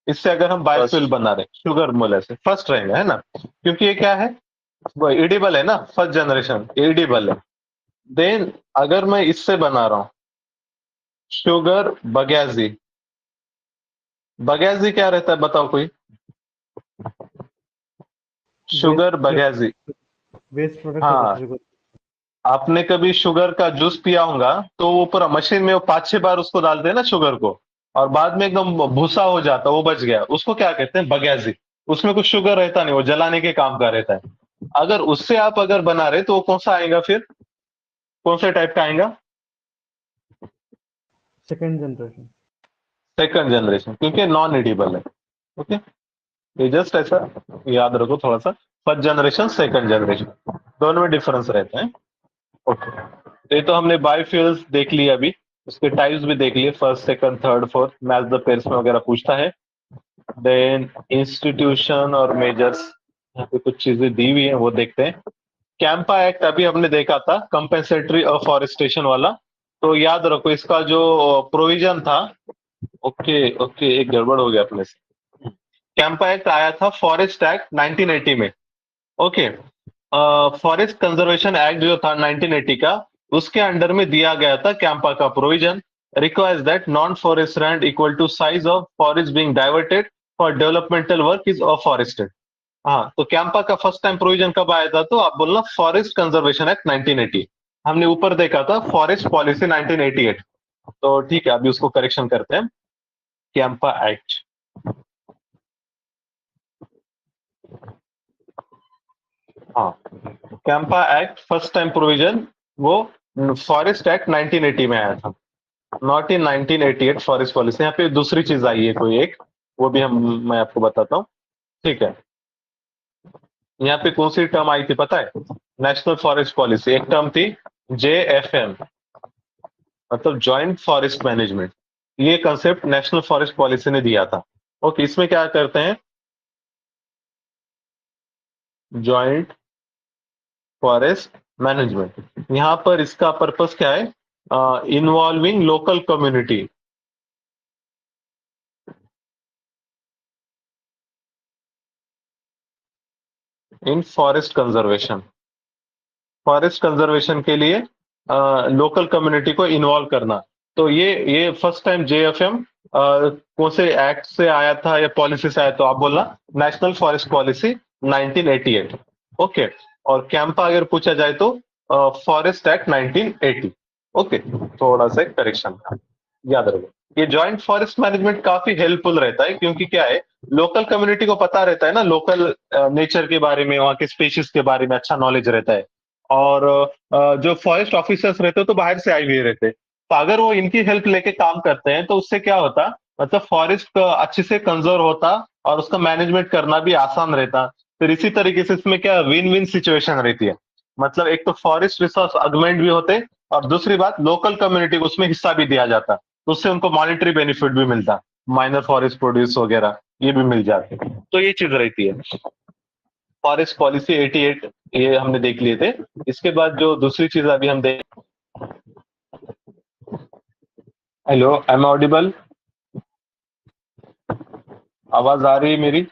इससे अगर हम बायोफ्यूल फर्स्ट। बना रहे हैं शुगर मोलर से, फर्स्ट रहेगा, है ना? क्योंकि ये क्या है, वो एडिबल है ना, फर्स्ट जनरेशन एडिबल है। देन अगर मैं इससे बना रहा हूं शुगर बगैजी, बगैजी क्या रहता है बताओ कोई? शुगर वेस्ट बगैजी, वेस्ट प्रोडक्ट होता हाँ, है शुगर। आपने कभी शुगर का जूस पिया होगा तो वो पूरा मशीन में वो 5-6 बार उसको डालते हैं ना शुगर को, और बाद में एकदम भूसा हो जाता, वो बच गया, उसको क्या कहते हैं? बगैजी। उसमें कुछ शुगर रहता नहीं, वो जलाने के काम का रहता है। अगर उससे आप अगर बना रहे तो वो कौन सा आएगा फिर? कौन से टाइप का आएगा? Second generation. सेकंड जनरेशन, क्योंकि नॉन एडिबल है। ओके, ये जस्ट ऐसा याद रखो थोड़ा सा, फर्स्ट जनरेशन, सेकंड जनरेशन, दोनों में डिफरेंस रहता है। ओके, तो ये तो हमने बायोफ्यूल्स देख लिया अभी, उसके टाइप्स भी देख लिए, first, second, third, fourth, match the pairs में वगैरह पूछता है। देन इंस्टीट्यूशन और मेजर्स, यहाँ पे कुछ चीजें दी हुई है वो देखते हैं। कैंपा एक्ट अभी हमने देखा था, कंपेंसेटरी अफॉरेस्टेशन वाला, तो याद रखो इसका जो प्रोविजन था। ओके ओके, एक गड़बड़ हो गया अपने से। कैंपा एक्ट आया था फॉरेस्ट एक्ट 1980 में। ओके, फॉरेस्ट कंजर्वेशन एक्ट जो था 1980 का, उसके अंडर में दिया गया था कैंपा का provision, requires that non forest land equal to size of forest being diverted for developmental work is afforested. हाँ, तो कैंपा का फर्स्ट टाइम प्रोविजन कब आया था? तो आप बोलना फॉरेस्ट कंजर्वेशन एक्ट 1980। हमने ऊपर देखा था फॉरेस्ट पॉलिसी 1988। तो ठीक है, अभी उसको करेक्शन करते हैं, कैंपा एक्ट। हाँ, Campa act first time provision वो फॉरेस्ट एक्ट 1980 में आया था, नॉट इन 1988 फॉरेस्ट पॉलिसी। यहाँ पे दूसरी चीज आई है कोई एक, वो भी हम मैं आपको बताता हूँ। ठीक है, यहाँ पे कौन सी टर्म आई थी पता है? नेशनल फॉरेस्ट पॉलिसी, एक टर्म थी JFM, मतलब जॉइंट फॉरेस्ट मैनेजमेंट। ये कंसेप्ट नेशनल फॉरेस्ट पॉलिसी ने दिया था। ओके, इसमें क्या करते हैं? जॉइंट फॉरेस्ट मैनेजमेंट, यहाँ पर इसका पर्पस क्या है? Involving local community in forest conservation. Forest conservation के लिए लोकल कम्युनिटी को इन्वॉल्व करना। तो ये फर्स्ट टाइम JFM कौन से एक्ट से आया था या पॉलिसी से आया? तो आप बोलना नेशनल फॉरेस्ट पॉलिसी 1988। ओके, और कैंपा अगर पूछा जाए तो फॉरेस्ट एक्ट 1980। ओके, थोड़ा सा करेक्शन याद रखो। ये जॉइंट फॉरेस्ट मैनेजमेंट काफी हेल्पफुल रहता है, क्योंकि क्या है, लोकल कम्युनिटी को पता रहता है ना, लोकल नेचर के बारे में, वहाँ के स्पीशीज के बारे में अच्छा नॉलेज रहता है। और जो फॉरेस्ट ऑफिसर्स रहते हैं तो बाहर से आए हुए रहते हैं, तो अगर वो इनकी हेल्प लेके काम करते हैं तो उससे क्या होता, मतलब फॉरेस्ट अच्छे से कंजर्व होता और उसका मैनेजमेंट करना भी आसान रहता। फिर इसी तरीके से इसमें क्या विन विन सिचुएशन रहती है, मतलब एक तो फॉरेस्ट रिसोर्स अगमेंट भी होते, और दूसरी बात लोकल कम्युनिटी को उसमें हिस्सा भी दिया जाता, तो उससे उनको मॉनिटरी बेनिफिट भी मिलता, माइनर फॉरेस्ट प्रोड्यूस वगैरह ये भी मिल जाते। तो ये चीज रहती है। फॉरेस्ट पॉलिसी 88 ये हमने देख लिए थे। इसके बाद जो दूसरी चीज अभी हम देख, हेलो, एम ऑडिबल? आवाज आ रही है मेरी?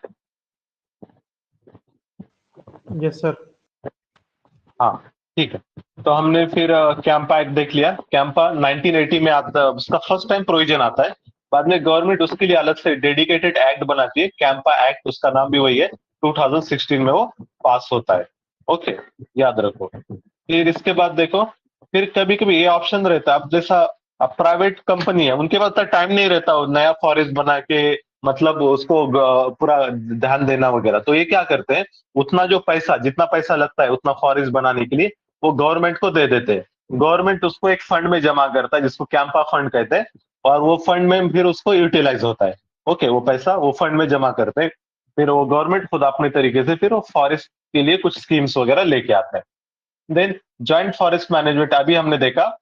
Yes sir. हाँ, ठीक है। तो हमने फिर कैंपा एक्ट देख लिया। कैंपा 1980 में आता, उसका फर्स्ट टाइम प्रोविजन आता है। बाद में गवर्नमेंट उसके लिए अलग से डेडिकेटेड एक्ट बनाती है, कैंपा एक्ट, उसका नाम भी वही है। 2016 में वो पास होता है। ओके, याद रखो। फिर इसके बाद देखो, फिर कभी कभी ये ऑप्शन रहता है, अब जैसा अब प्राइवेट कंपनी है, उनके पास टाइम नहीं रहता वो नया फॉरेस्ट बना के, मतलब उसको पूरा ध्यान देना वगैरह, तो ये क्या करते हैं, उतना जो पैसा, जितना पैसा लगता है उतना फॉरेस्ट बनाने के लिए, वो गवर्नमेंट को दे देते हैं। गवर्नमेंट उसको एक फंड में जमा करता है, जिसको कैंपा फंड कहते हैं, और वो फंड में फिर उसको यूटिलाइज होता है। ओके, वो पैसा वो फंड में जमा करते हैं, फिर वो गवर्नमेंट खुद अपने तरीके से फिर वो फॉरेस्ट के लिए कुछ स्कीम्स वगैरह लेके आता है। देन जॉइंट फॉरेस्ट मैनेजमेंट अभी हमने देखा,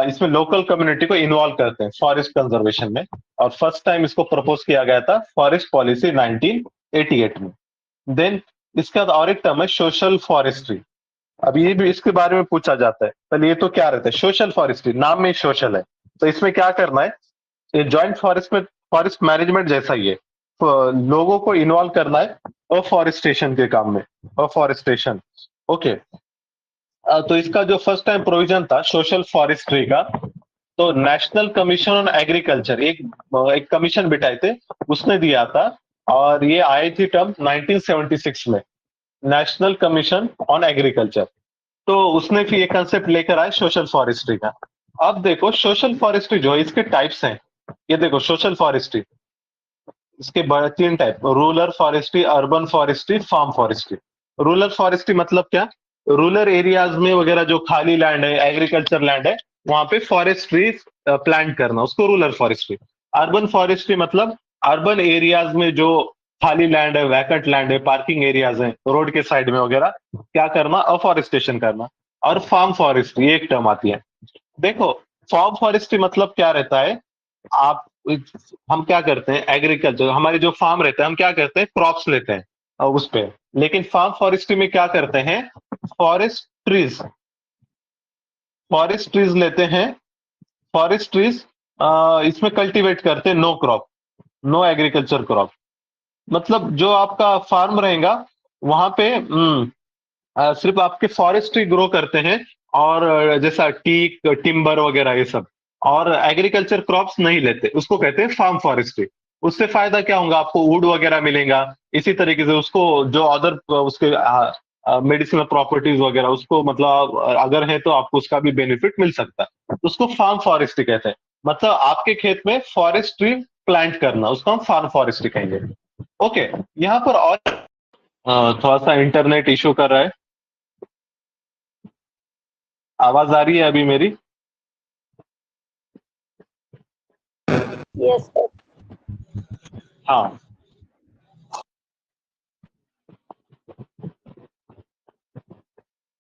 इसमें लोकल कम्युनिटी को इन्वॉल्व करते हैं फॉरेस्ट कंजर्वेशन में, और फर्स्ट टाइम इसको प्रपोज किया गया था फॉरेस्ट पॉलिसी 1988 में। देन इसके बाद और एक टर्म है सोशल फॉरेस्ट्री। अब ये भी इसके बारे में पूछा जाता है। पहले ये तो क्या रहता है, सोशल फॉरेस्ट्री, नाम में सोशल है, तो इसमें क्या करना है, ये जॉइंट फॉरेस्ट में फॉरेस्ट मैनेजमेंट जैसा ही है, तो लोगों को इन्वॉल्व करना है अफॉरेस्टेशन के काम में, अफॉरेस्टेशन। ओके। तो इसका जो फर्स्ट टाइम प्रोविजन था सोशल फॉरेस्ट्री का, तो नेशनल कमीशन ऑन एग्रीकल्चर, एक कमीशन बिठाए थे, उसने दिया था, और ये आई थी टर्म 1976 में, नेशनल कमीशन ऑन एग्रीकल्चर। तो उसने फिर ये कंसेप्ट लेकर आए सोशल फॉरेस्ट्री का। अब देखो सोशल फॉरेस्ट्री जो है इसके टाइप्स हैं, ये देखो सोशल फॉरेस्ट्री, इसके तीन type, rural forestry, urban forestry, farm forestry. Rural forestry मतलब क्या, रूरल एरियाज में वगैरह जो खाली लैंड है, एग्रीकल्चर लैंड है, वहां पे फॉरेस्ट ट्री प्लांट करना, उसको रूरल फॉरेस्ट्री। अर्बन फॉरेस्ट्री मतलब अर्बन एरियाज में जो खाली लैंड है, वैकेंट लैंड है, पार्किंग एरियाज है रोड के साइड में वगैरह, क्या करना, अफॉरेस्टेशन करना। और फार्म फॉरेस्ट्री एक टर्म आती है। देखो फार्म फॉरेस्ट्री मतलब क्या रहता है, आप, हम क्या करते हैं, एग्रीकल्चर, हमारे जो फार्म रहता है, हम क्या करते हैं, क्रॉप्स लेते हैं उस पे। लेकिन फार्म फॉरेस्ट्री में क्या करते हैं, फॉरेस्ट ट्रीज, फॉरेस्ट ट्रीज लेते हैं, फॉरेस्ट ट्रीज इसमें कल्टीवेट करते हैं, no crop, no agriculture crop. मतलब जो आपका फार्म रहेगा वहां पे सिर्फ आपके फॉरेस्ट्री ग्रो करते हैं, और जैसा टीक, टिम्बर वगैरह ये सब, और एग्रीकल्चर क्रॉप्स नहीं लेते, उसको कहते हैं फार्म फॉरेस्ट्री। उससे फायदा क्या होगा, आपको वुड वगैरह मिलेगा, इसी तरीके से उसको जो अदर उसके मेडिसिनल प्रॉपर्टीज वगैरह, उसको मतलब अगर है तो आपको उसका भी बेनिफिट मिल सकता है, उसको फार्म फॉरेस्ट्री कहते हैं। मतलब आपके खेत में फॉरेस्ट ट्री प्लांट करना, उसको हम फार्म फॉरेस्ट्री कहेंगे। ओके। यहाँ पर और थोड़ा सा इंटरनेट इशू कर रहा है, आवाज आ रही है अभी मेरी? Yes sir. हाँ।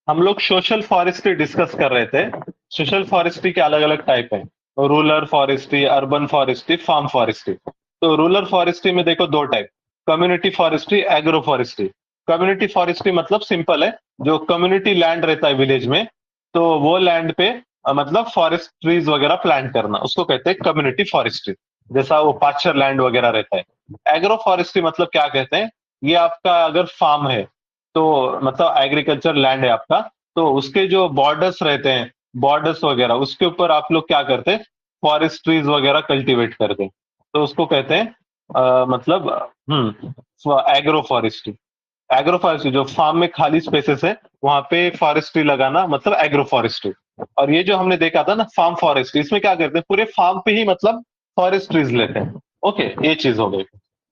हम लोग सोशल फॉरेस्ट्री डिस्कस कर रहे थे। सोशल फॉरेस्ट्री के अलग अलग टाइप हैं, rural forestry, urban forestry, farm forestry. तो रूरल फॉरेस्ट्री में देखो दो type, community forestry, agro forestry. Community forestry मतलब सिंपल है, जो कम्युनिटी लैंड रहता है विलेज में, तो वो लैंड पे मतलब फॉरेस्ट ट्रीज वगैरह प्लांट करना, उसको कहते हैं कम्युनिटी फॉरेस्ट्री, जैसा वो पास्चर लैंड वगैरह रहता है। एग्रो फॉरेस्ट्री मतलब क्या कहते हैं, ये आपका अगर फार्म है, तो मतलब एग्रीकल्चर लैंड है आपका, तो उसके जो बॉर्डर्स रहते हैं, बॉर्डर्स वगैरह, उसके ऊपर आप लोग क्या करते हैं, फॉरेस्ट ट्रीज वगैरह कल्टीवेट करते हैं, तो उसको कहते हैं मतलब एग्रो फॉरेस्ट्री। एग्रो फॉरेस्ट्री जो फार्म में खाली स्पेसेस है वहां पे फॉरेस्ट्री लगाना, मतलब एग्रो फॉरेस्ट्री। और ये जो हमने देखा था ना फार्म फॉरेस्ट्री, इसमें क्या करते हैं, पूरे फार्म पे ही मतलब फॉरेस्ट ट्रीज लेते हैं। ओके, ये चीज हो गई।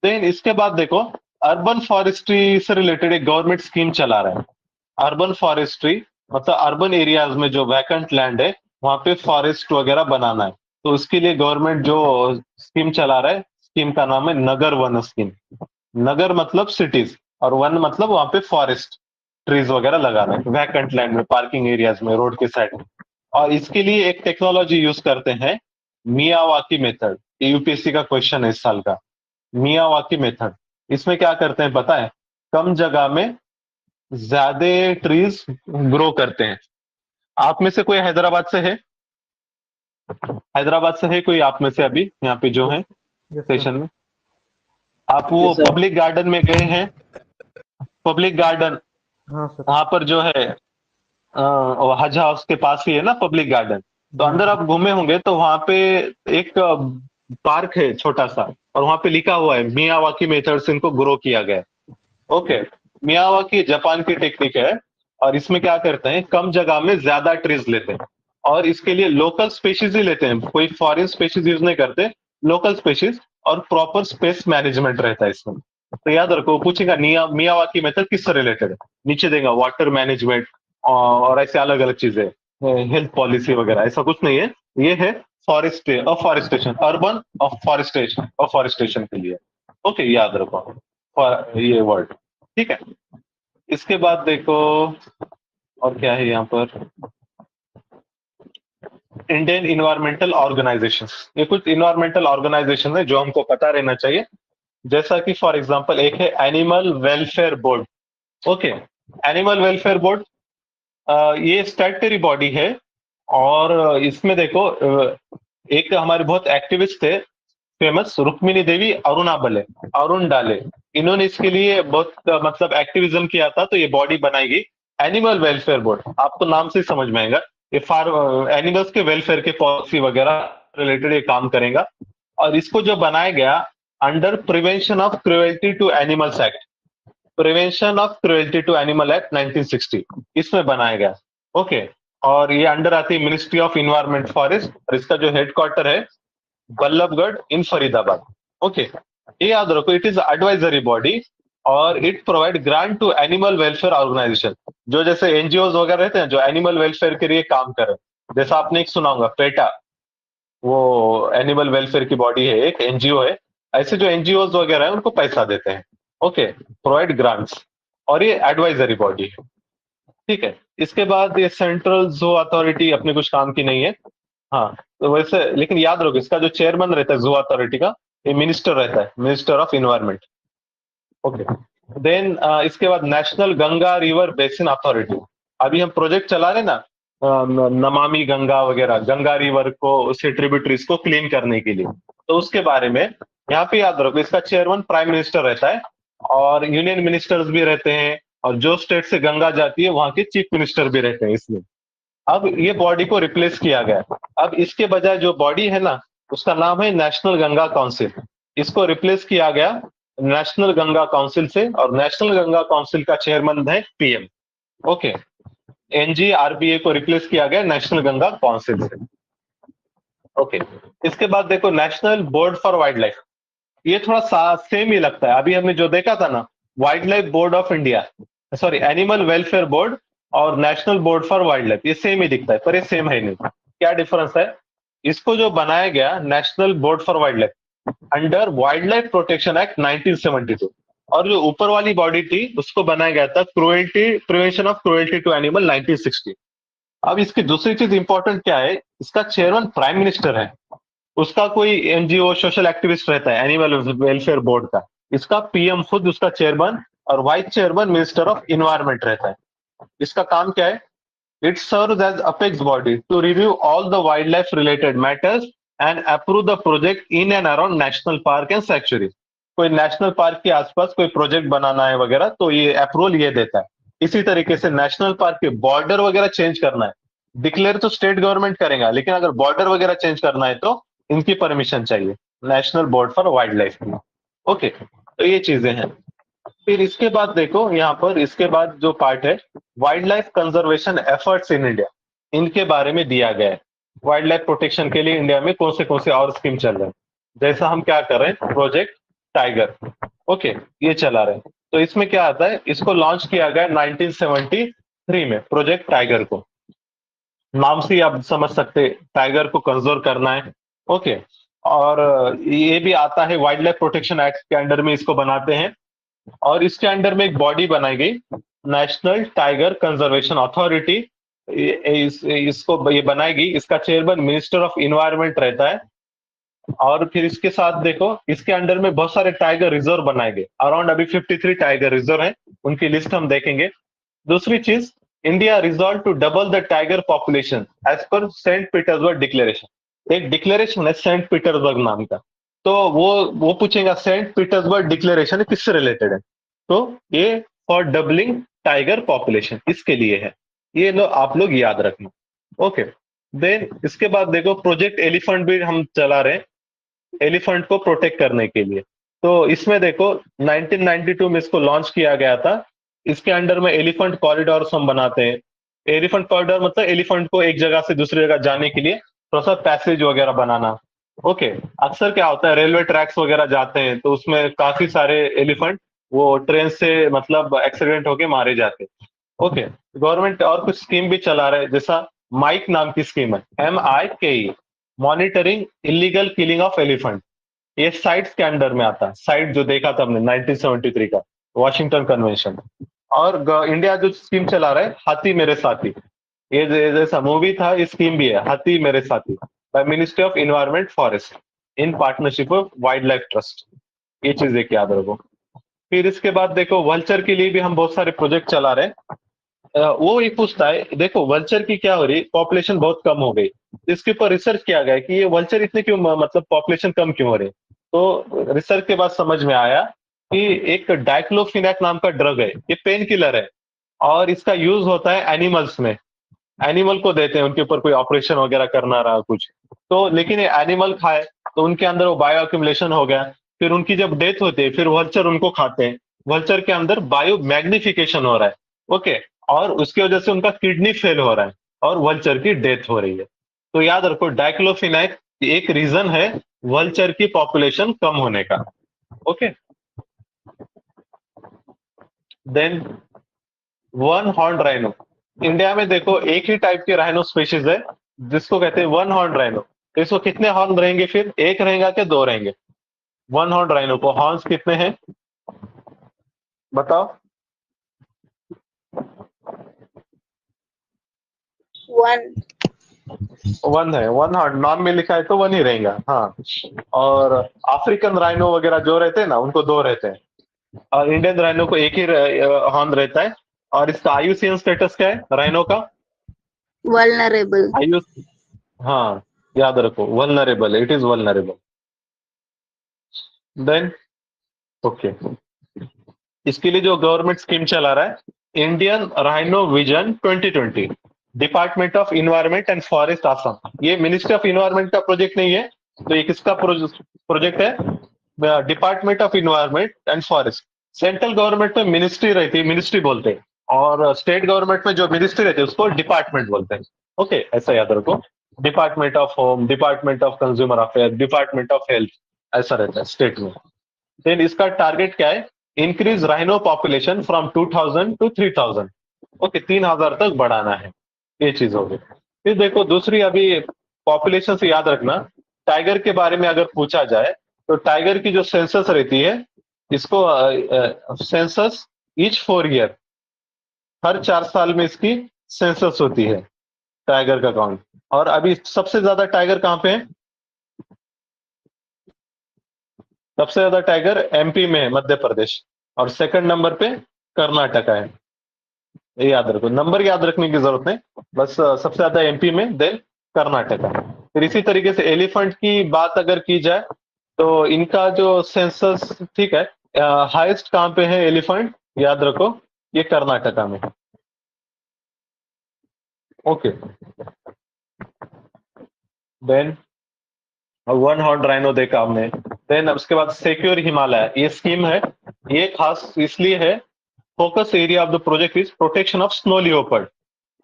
देन इसके बाद देखो अर्बन फॉरेस्ट्री से रिलेटेड एक गवर्नमेंट स्कीम चला रहा है। अर्बन फॉरेस्ट्री मतलब अर्बन एरियाज में जो वैकेंट लैंड है वहां पे फॉरेस्ट वगैरह बनाना है, तो उसके लिए गवर्नमेंट जो स्कीम चला रहा है, स्कीम का नाम है नगर वन स्कीम। नगर मतलब सिटीज, और वन मतलब वहां पे फॉरेस्ट ट्रीज वगैरह लगा रहे हैं वैकेंट लैंड में, पार्किंग एरियाज में, रोड के साइड में। और इसके लिए एक टेक्नोलॉजी यूज करते हैं, मियावाकी मेथड। यूपीएससी का क्वेश्चन है इस साल का, मियावाकी मेथड। इसमें क्या करते हैं पता है, कम जगह में ज्यादा ट्रीज ग्रो करते हैं। आप में से कोई हैदराबाद से है, हैदराबाद से है कोई आप में से अभी यहाँ पे जो है यस सेशन सर। में? आप वो Yes, sir. पब्लिक गार्डन में गए हैं? पब्लिक गार्डन हाँ सर। वहां पर जो है हज हाउस के पास ही है ना पब्लिक गार्डन, तो हाँ अंदर आप घूमे होंगे, तो वहां पे एक पार्क है छोटा सा, और वहां पे लिखा हुआ है मियावाकी मेथड से इनको ग्रो किया गया है। ओके। मियावाकी जापान की टेक्निक है, और इसमें क्या करते हैं, कम जगह में ज्यादा ट्रीज लेते हैं, और इसके लिए लोकल स्पेशीज ही लेते हैं, कोई फॉरेन स्पेशीज यूज नहीं करते, लोकल स्पेशीज, और प्रॉपर स्पेस मैनेजमेंट रहता है इसमें। तो याद रखो, पूछेगा मियावाकी मेथड किससे रिलेटेड है, नीचे देगा वाटर मैनेजमेंट और ऐसे अलग अलग चीजें, हेल्थ पॉलिसी वगैरह, ऐसा कुछ नहीं है। ये है forest afforestation, urban afforestation, afforestation के लिए। ओके, याद रखो ये वर्ड। ठीक है। इसके बाद देखो और क्या है यहाँ पर, इंडियन इन्वायरमेंटल ऑर्गेनाइजेशन। ये कुछ इन्वायरमेंटल ऑर्गेनाइजेशन है जो हमको पता रहना चाहिए, जैसा कि फॉर एग्जांपल एक है animal Welfare board. Okay, animal Welfare board ये स्टैट्यूटरी बॉडी है और इसमें देखो एक हमारे बहुत एक्टिविस्ट थे फेमस, रुक्मिणी देवी अरुणाबले, अरुण डाले, इन्होंने इसके लिए बहुत मतलब एक्टिविज्म किया था, तो ये बॉडी बनाई गई। एनिमल वेलफेयर बोर्ड, आपको नाम से ही समझ में आएगा, ये एनिमल्स के वेलफेयर के पॉलिसी वगैरह रिलेटेड ये काम करेगा। और इसको जो बनाया गया under prevention of cruelty to animals act, prevention of cruelty to animal act 1960, इसमें बनाया गया। ओके, और ये अंडर आती है मिनिस्ट्री ऑफ इन्वायरमेंट फॉरेस्ट, और इसका जो हेडक्वार्टर है बल्लभगढ़ इन फरीदाबाद। ओके, ये याद रखो, इट इज एडवाइजरी बॉडी और it provide grant to animal welfare organization, जो जैसे एनजीओ वगैरह रहते हैं जो एनिमल वेलफेयर के लिए काम कर रहे हैं। जैसा आपने एक सुना होगा पेटा, वो एनिमल वेलफेयर की बॉडी है, एक एनजीओ है। ऐसे जो एनजीओ वगैरह है उनको पैसा देते हैं। ओके, प्रोवाइड ग्रांट्स, और ये एडवाइजरी बॉडी है। ठीक है, इसके बाद ये सेंट्रल जो अथॉरिटी अपने कुछ काम की नहीं है। हाँ, तो वैसे लेकिन याद रखो इसका जो चेयरमैन रहता है जू अथॉरिटी का, ये मिनिस्टर रहता है, minister of environment. Okay, then इसके बाद national Ganga river basin authority, अभी हम प्रोजेक्ट चला रहे ना नमामि गंगा वगैरह, गंगा रिवर को उसके ट्रिब्यूटरीज को क्लीन करने के लिए, तो उसके बारे में यहाँ पे याद रखो इसका चेयरमैन प्राइम मिनिस्टर रहता है और यूनियन मिनिस्टर्स भी रहते हैं, और जो स्टेट से गंगा जाती है वहां के चीफ मिनिस्टर भी रहते हैं इसमें। अब ये बॉडी को रिप्लेस किया गया, अब इसके बजाय जो बॉडी है ना उसका नाम है नेशनल गंगा काउंसिल, इसको रिप्लेस किया गया नेशनल गंगा काउंसिल से, और नेशनल गंगा काउंसिल का चेयरमैन है पीएम। ओके, एनजीआरबीए को रिप्लेस किया गया नेशनल गंगा काउंसिल से। ओके, इसके बाद देखो national Board for Wildlife, ये थोड़ा सेम ही लगता है, अभी हमने जो देखा था ना Wildlife Board of India, sorry Animal Welfare Board और National Board for Wildlife, ये सेम ही दिखता है, पर ये सेम है नहीं। क्या डिफरेंस है, इसको जो बनाया गया national Board for wild life under wild life protection act 1972, और जो ऊपर वाली बॉडी थी उसको बनाया गया था cruelty prevention of cruelty to animal 1960। अब इसकी दूसरी चीज इंपॉर्टेंट क्या है, इसका चेयरमैन प्राइम मिनिस्टर है, उसका कोई एनजीओ सोशल एक्टिविस्ट रहता है एनिमल वेलफेयर बोर्ड का, इसका पीएम खुद उसका चेयरमैन, और vice chairman minister of environment रहता है। इसका काम क्या है, it serves as apex body to review all the wild life related matters and approve the project in and around national park and sanctuary. कोई नेशनल पार्क के आसपास कोई प्रोजेक्ट बनाना है वगैरह तो ये अप्रूवल ये देता है। इसी तरीके से नेशनल पार्क के बॉर्डर वगैरह चेंज करना है, डिक्लेयर तो स्टेट गवर्नमेंट करेगा, लेकिन अगर बॉर्डर वगैरह चेंज करना है तो इनकी परमिशन चाहिए, national Board for wild life की। ओके, तो ये चीजें हैं। फिर इसके बाद देखो यहाँ पर इसके बाद जो पार्ट है wild life conservation efforts in India, इनके बारे में दिया गया है। वाइल्ड लाइफ प्रोटेक्शन के लिए इंडिया में कौन से और स्कीम चल रहे हैं, जैसा हम क्या कर रहे हैं प्रोजेक्ट टाइगर। ओके, ये चला रहे हैं, तो इसमें क्या आता है, इसको लॉन्च किया गया 1973 में, प्रोजेक्ट टाइगर को, नाम से ही आप समझ सकते टाइगर को कंजर्व करना है। ओके, और ये भी आता है वाइल्ड लाइफ प्रोटेक्शन एक्ट के अंडर में इसको बनाते हैं, और इसके अंडर में एक बॉडी बनाई गई नेशनल टाइगर कंजर्वेशन अथॉरिटी, इसको ये बनाएगी, इसका चेयरमैन मिनिस्टर ऑफ इन्वायरमेंट रहता है। और फिर इसके साथ देखो इसके अंडर में बहुत सारे टाइगर रिजर्व बनाए गए, अराउंड अभी 53 टाइगर रिजर्व हैं, उनकी लिस्ट हम देखेंगे। दूसरी चीज, India resolve to double the tiger population as per Saint Petersburg declaration, एक डिक्लेरेशन है सेंट पीटर्सबर्ग नाम का, तो वो पूछेगा सेंट पीटर्सबर्ग डिक्लेरेशन किससे रिलेटेड है, तो ये फॉर डबलिंग टाइगर पॉपुलेशन इसके लिए है, ये लो आप लोग याद रखना। ओके, देन इसके बाद देखो प्रोजेक्ट एलिफेंट भी हम चला रहे हैं, एलिफेंट को प्रोटेक्ट करने के लिए। तो इसमें देखो 1992 में इसको लॉन्च किया गया था, इसके अंडर में एलिफेंट कॉरिडोर हम बनाते हैं। एलिफेंट कॉरिडोर मतलब एलिफेंट को एक जगह से दूसरी जगह जाने के लिए थोड़ा सा पैसेज वगैरह बनाना। ओके, अक्सर क्या होता है रेलवे ट्रैक्स वगैरह जाते हैं तो उसमें काफी सारे एलिफेंट वो ट्रेन से मतलब एक्सीडेंट होके मारे जाते हैं। ओके, गवर्नमेंट और कुछ स्कीम भी चला रहा है, जैसा माइक नाम की स्कीम है, MIKE, monitoring illegal killing of elephant, ये साइट्स के अंडर में आता है, साइट जो देखा था हमने 1973 का वॉशिंगटन कन्वेंशन। और इंडिया जो स्कीम चला रहा है हाथी मेरे साथी, ये जैसा मूवी था ये स्कीम भी है, हाथी मेरे साथी, by ministry of environment forest in partnership of wild life trust, ये चीज एक याद रखो। फिर इसके बाद देखो वल्चर के लिए भी हम बहुत सारे प्रोजेक्ट चला रहे हैं, वो एक पूछता है, देखो वल्चर की क्या हो रही, पॉपुलेशन बहुत कम हो गई, इसके ऊपर रिसर्च किया गया कि ये वल्चर इतने क्यों, मतलब पॉपुलेशन कम क्यों हो रही। तो रिसर्च के बाद समझ में आया कि एक डाइक्लोफिनेक नाम का ड्रग है, ये पेन किलर है, और इसका यूज होता है एनिमल्स में। एनिमल को देते हैं, उनके ऊपर कोई ऑपरेशन वगैरह करना रहा कुछ, तो लेकिन ये एनिमल खाए तो उनके अंदर वो बायो अक्यूमुलेशन हो गया, फिर उनकी जब डेथ होती है फिर वल्चर उनको खाते हैं, वल्चर के अंदर बायो मैग्निफिकेशन हो रहा है। ओके, और उसकी वजह से उनका किडनी फेल हो रहा है और वल्चर की डेथ हो रही है। तो याद रखो, डाइक्लोफिनेक एक रीजन है वल्चर की पॉपुलेशन कम होने का। Okay, then one horn rhino. India में देखो एक ही टाइप के राइनो स्पीशीज है जिसको कहते हैं वन हॉर्न राइनो। तो इसको कितने हॉर्न रहेंगे, फिर एक रहेगा क्या दो रहेंगे? वन हॉर्न राइनो को हॉर्न्स कितने हैं बताओ? One. वन है, वन हॉर्न नाम में लिखा है तो वन ही रहेगा। हाँ, और अफ्रीकन राइनो वगैरह जो रहते हैं ना उनको दो रहते हैं, और इंडियन राइनो को एक ही हॉर्न रहता है। और इसका आयुसीएन स्टेटस क्या है राइनो का? Vulnerable. आयु, हाँ याद रखो, vulnerable, it is vulnerable. Then okay, इसके लिए जो गवर्नमेंट स्कीम चला रहा है, Indian rhino vision 2020, department of environment and forest Assam. ये मिनिस्ट्री ऑफ इन्वायरमेंट का प्रोजेक्ट नहीं है, तो ये किसका प्रोजेक्ट है? Department of environment and forest. Central government में मिनिस्ट्री रहती है, मिनिस्ट्री बोलते हैं, और स्टेट गवर्नमेंट में जो मिनिस्ट्री रहती है उसको डिपार्टमेंट बोलते हैं। ओके, ऐसा याद रखो, department of home, department of consumer affair, department of health, ऐसा रहता है स्टेट में। देन इसका टारगेट क्या है? Increase rhino population from 2000 to 3000। Okay, 3000 तक बढ़ाना है, ये चीज होगी। फिर देखो दूसरी, अभी पॉपुलेशन से याद रखना, टाइगर के बारे में अगर पूछा जाए तो टाइगर की जो सेंसस रहती है, इसको सेंसस ईच 4 ईयर, हर 4 साल में इसकी सेंसस होती है, टाइगर का काउंट। और अभी सबसे ज्यादा टाइगर कहाँ पे है? सबसे ज्यादा टाइगर एमपी में है, मध्य प्रदेश, और सेकंड नंबर पे कर्नाटका है। ये याद रखो, नंबर याद रखने की जरूरत नहीं, बस सबसे ज्यादा एमपी में, देन कर्नाटका। फिर इसी तरीके से एलिफेंट की बात अगर की जाए तो इनका जो सेंसस, ठीक है, हाईएस्ट कहाँ पे है एलिफेंट, याद रखो, ये कर्नाटका में। Okay, then one horn rhino देखा हमने। देन उसके बाद सिक्योर हिमालय, ये स्कीम है, ये खास इसलिए है, focus area of the project is protection of snow leopard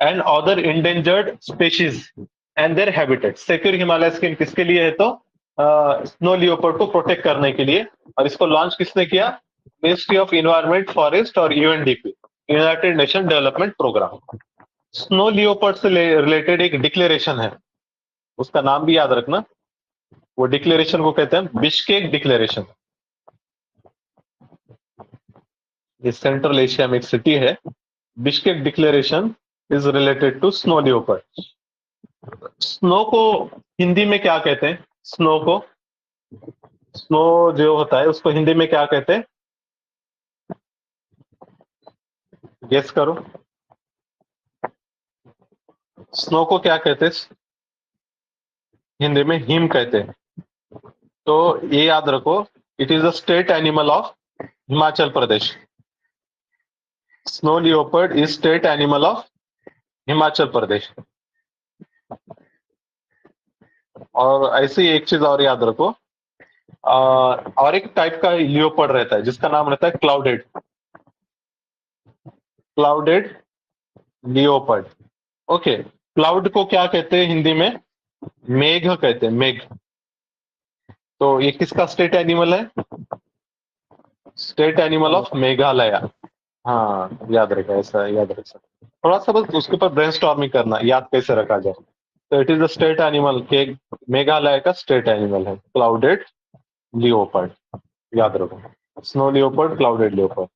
and other endangered species and their habitat. Secure Himalaya scheme किसके लिए है? तो स्नो लियोपर्ड को प्रोटेक्ट करने के लिए। और इसको लॉन्च किसने किया? मिनिस्ट्री ऑफ इन्वायरमेंट, फॉरेस्ट और UNDP, united nation development programme. Snow leopard से रिलेटेड एक डिक्लेरेशन है, उसका नाम भी याद रखना। वो डिक्लेरेशन को कहते हैं बिश्केक डिक्लेरेशन। ये सेंट्रल एशिया में एक सिटी है। Bishkek declaration is related to snow leopard. Snow को हिंदी में क्या कहते हैं? स्नो को, स्नो जो होता है उसको हिंदी में क्या कहते हैं? गेस करो, स्नो को क्या कहते हैं हिंदी में? हिम कहते हैं। तो ये याद रखो, it is a state animal of Himachal Pradesh. Snow leopard is state animal of Himachal Pradesh. और ऐसे ही एक चीज और याद रखो, और एक टाइप का लियोपर्ड रहता है जिसका नाम रहता है clouded, clouded leopard. Okay, cloud को क्या कहते हैं हिंदी में? मेघ कहते हैं, मेघ। तो ये किसका स्टेट एनिमल है? State animal of Meghalaya. हाँ याद रखा, ऐसा याद रख सकते, थोड़ा सा बस उसके ऊपर ब्रेनस्टॉर्मिंग करना, याद कैसे रखा जाए। तो it is the state animal के, मेघालय का स्टेट एनिमल है क्लाउडेड लियोपर्ड, याद रखो। स्नो लियोपर्ड, क्लाउडेड लियोपर्ड,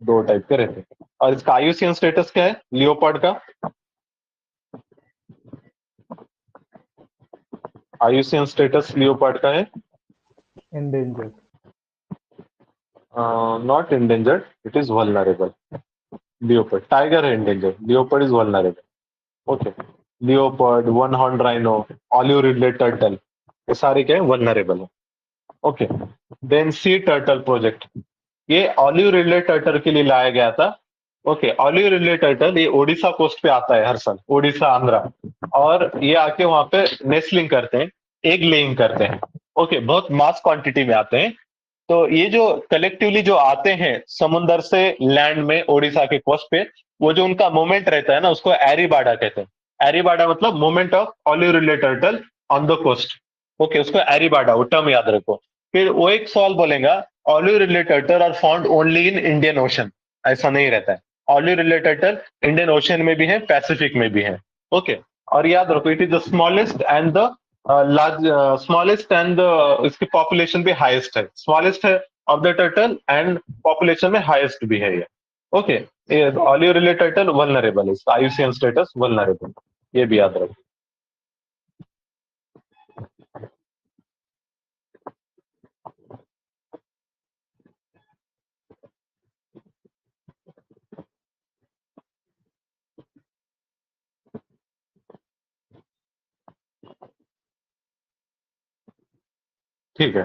दो टाइप के रहते हैं। और इसका आईयूसीएन स्टेटस क्या है लियोपर्ड का? आईयूसीएन स्टेटस लियोपर्ड का है Endangered. Not endangered, it is vulnerable। Leopard tiger है endanger, leopard is vulnerable. Okay, leopard, one horn rhino, olive ridley turtle, ये सारे क्या है, वल्नरेबल है. Okay, then sea turtle project, ये ऑलिव रिडले टर्टल के लिए लाया गया था. ओके, ऑलिव रिडले टर्टल ये ओडिशा कोस्ट पे आता है हर साल, ओडिशा आंध्रा, और ये आके वहां पे नेस्लिंग करते हैं, एग लेइंग करते हैं. ओके, बहुत मास क्वांटिटी में आते हैं. तो ये जो कलेक्टिवली जो आते हैं समुंदर से लैंड में ओडिशा के कोस्ट पे, वो जो उनका मूवमेंट रहता है ना, उसको एरीबाडा कहते हैं. एरीबाडा मतलब movement of olive ridley turtle on the coast. Okay, उसको एरीबाडा, वो टर्म याद रखो. फिर वो एक सवाल बोलेगा, olive ridley turtle are found only in Indian ocean. ऐसा नहीं रहता है. Olive ridley turtle Indian ocean में भी है, पैसिफिक में भी है. ओके, और याद रखो it is the smallest and the large, smallest and इसकी पॉपुलेशन भी हाईएस्ट है. स्मॉलेस्ट है of the turtle and population में हाईएस्ट भी है ये. Okay, olive ridley turtle vulnerable है, आईयूसीएन स्टेटस वल्नरेबल, ये भी याद रखो. ठीक है,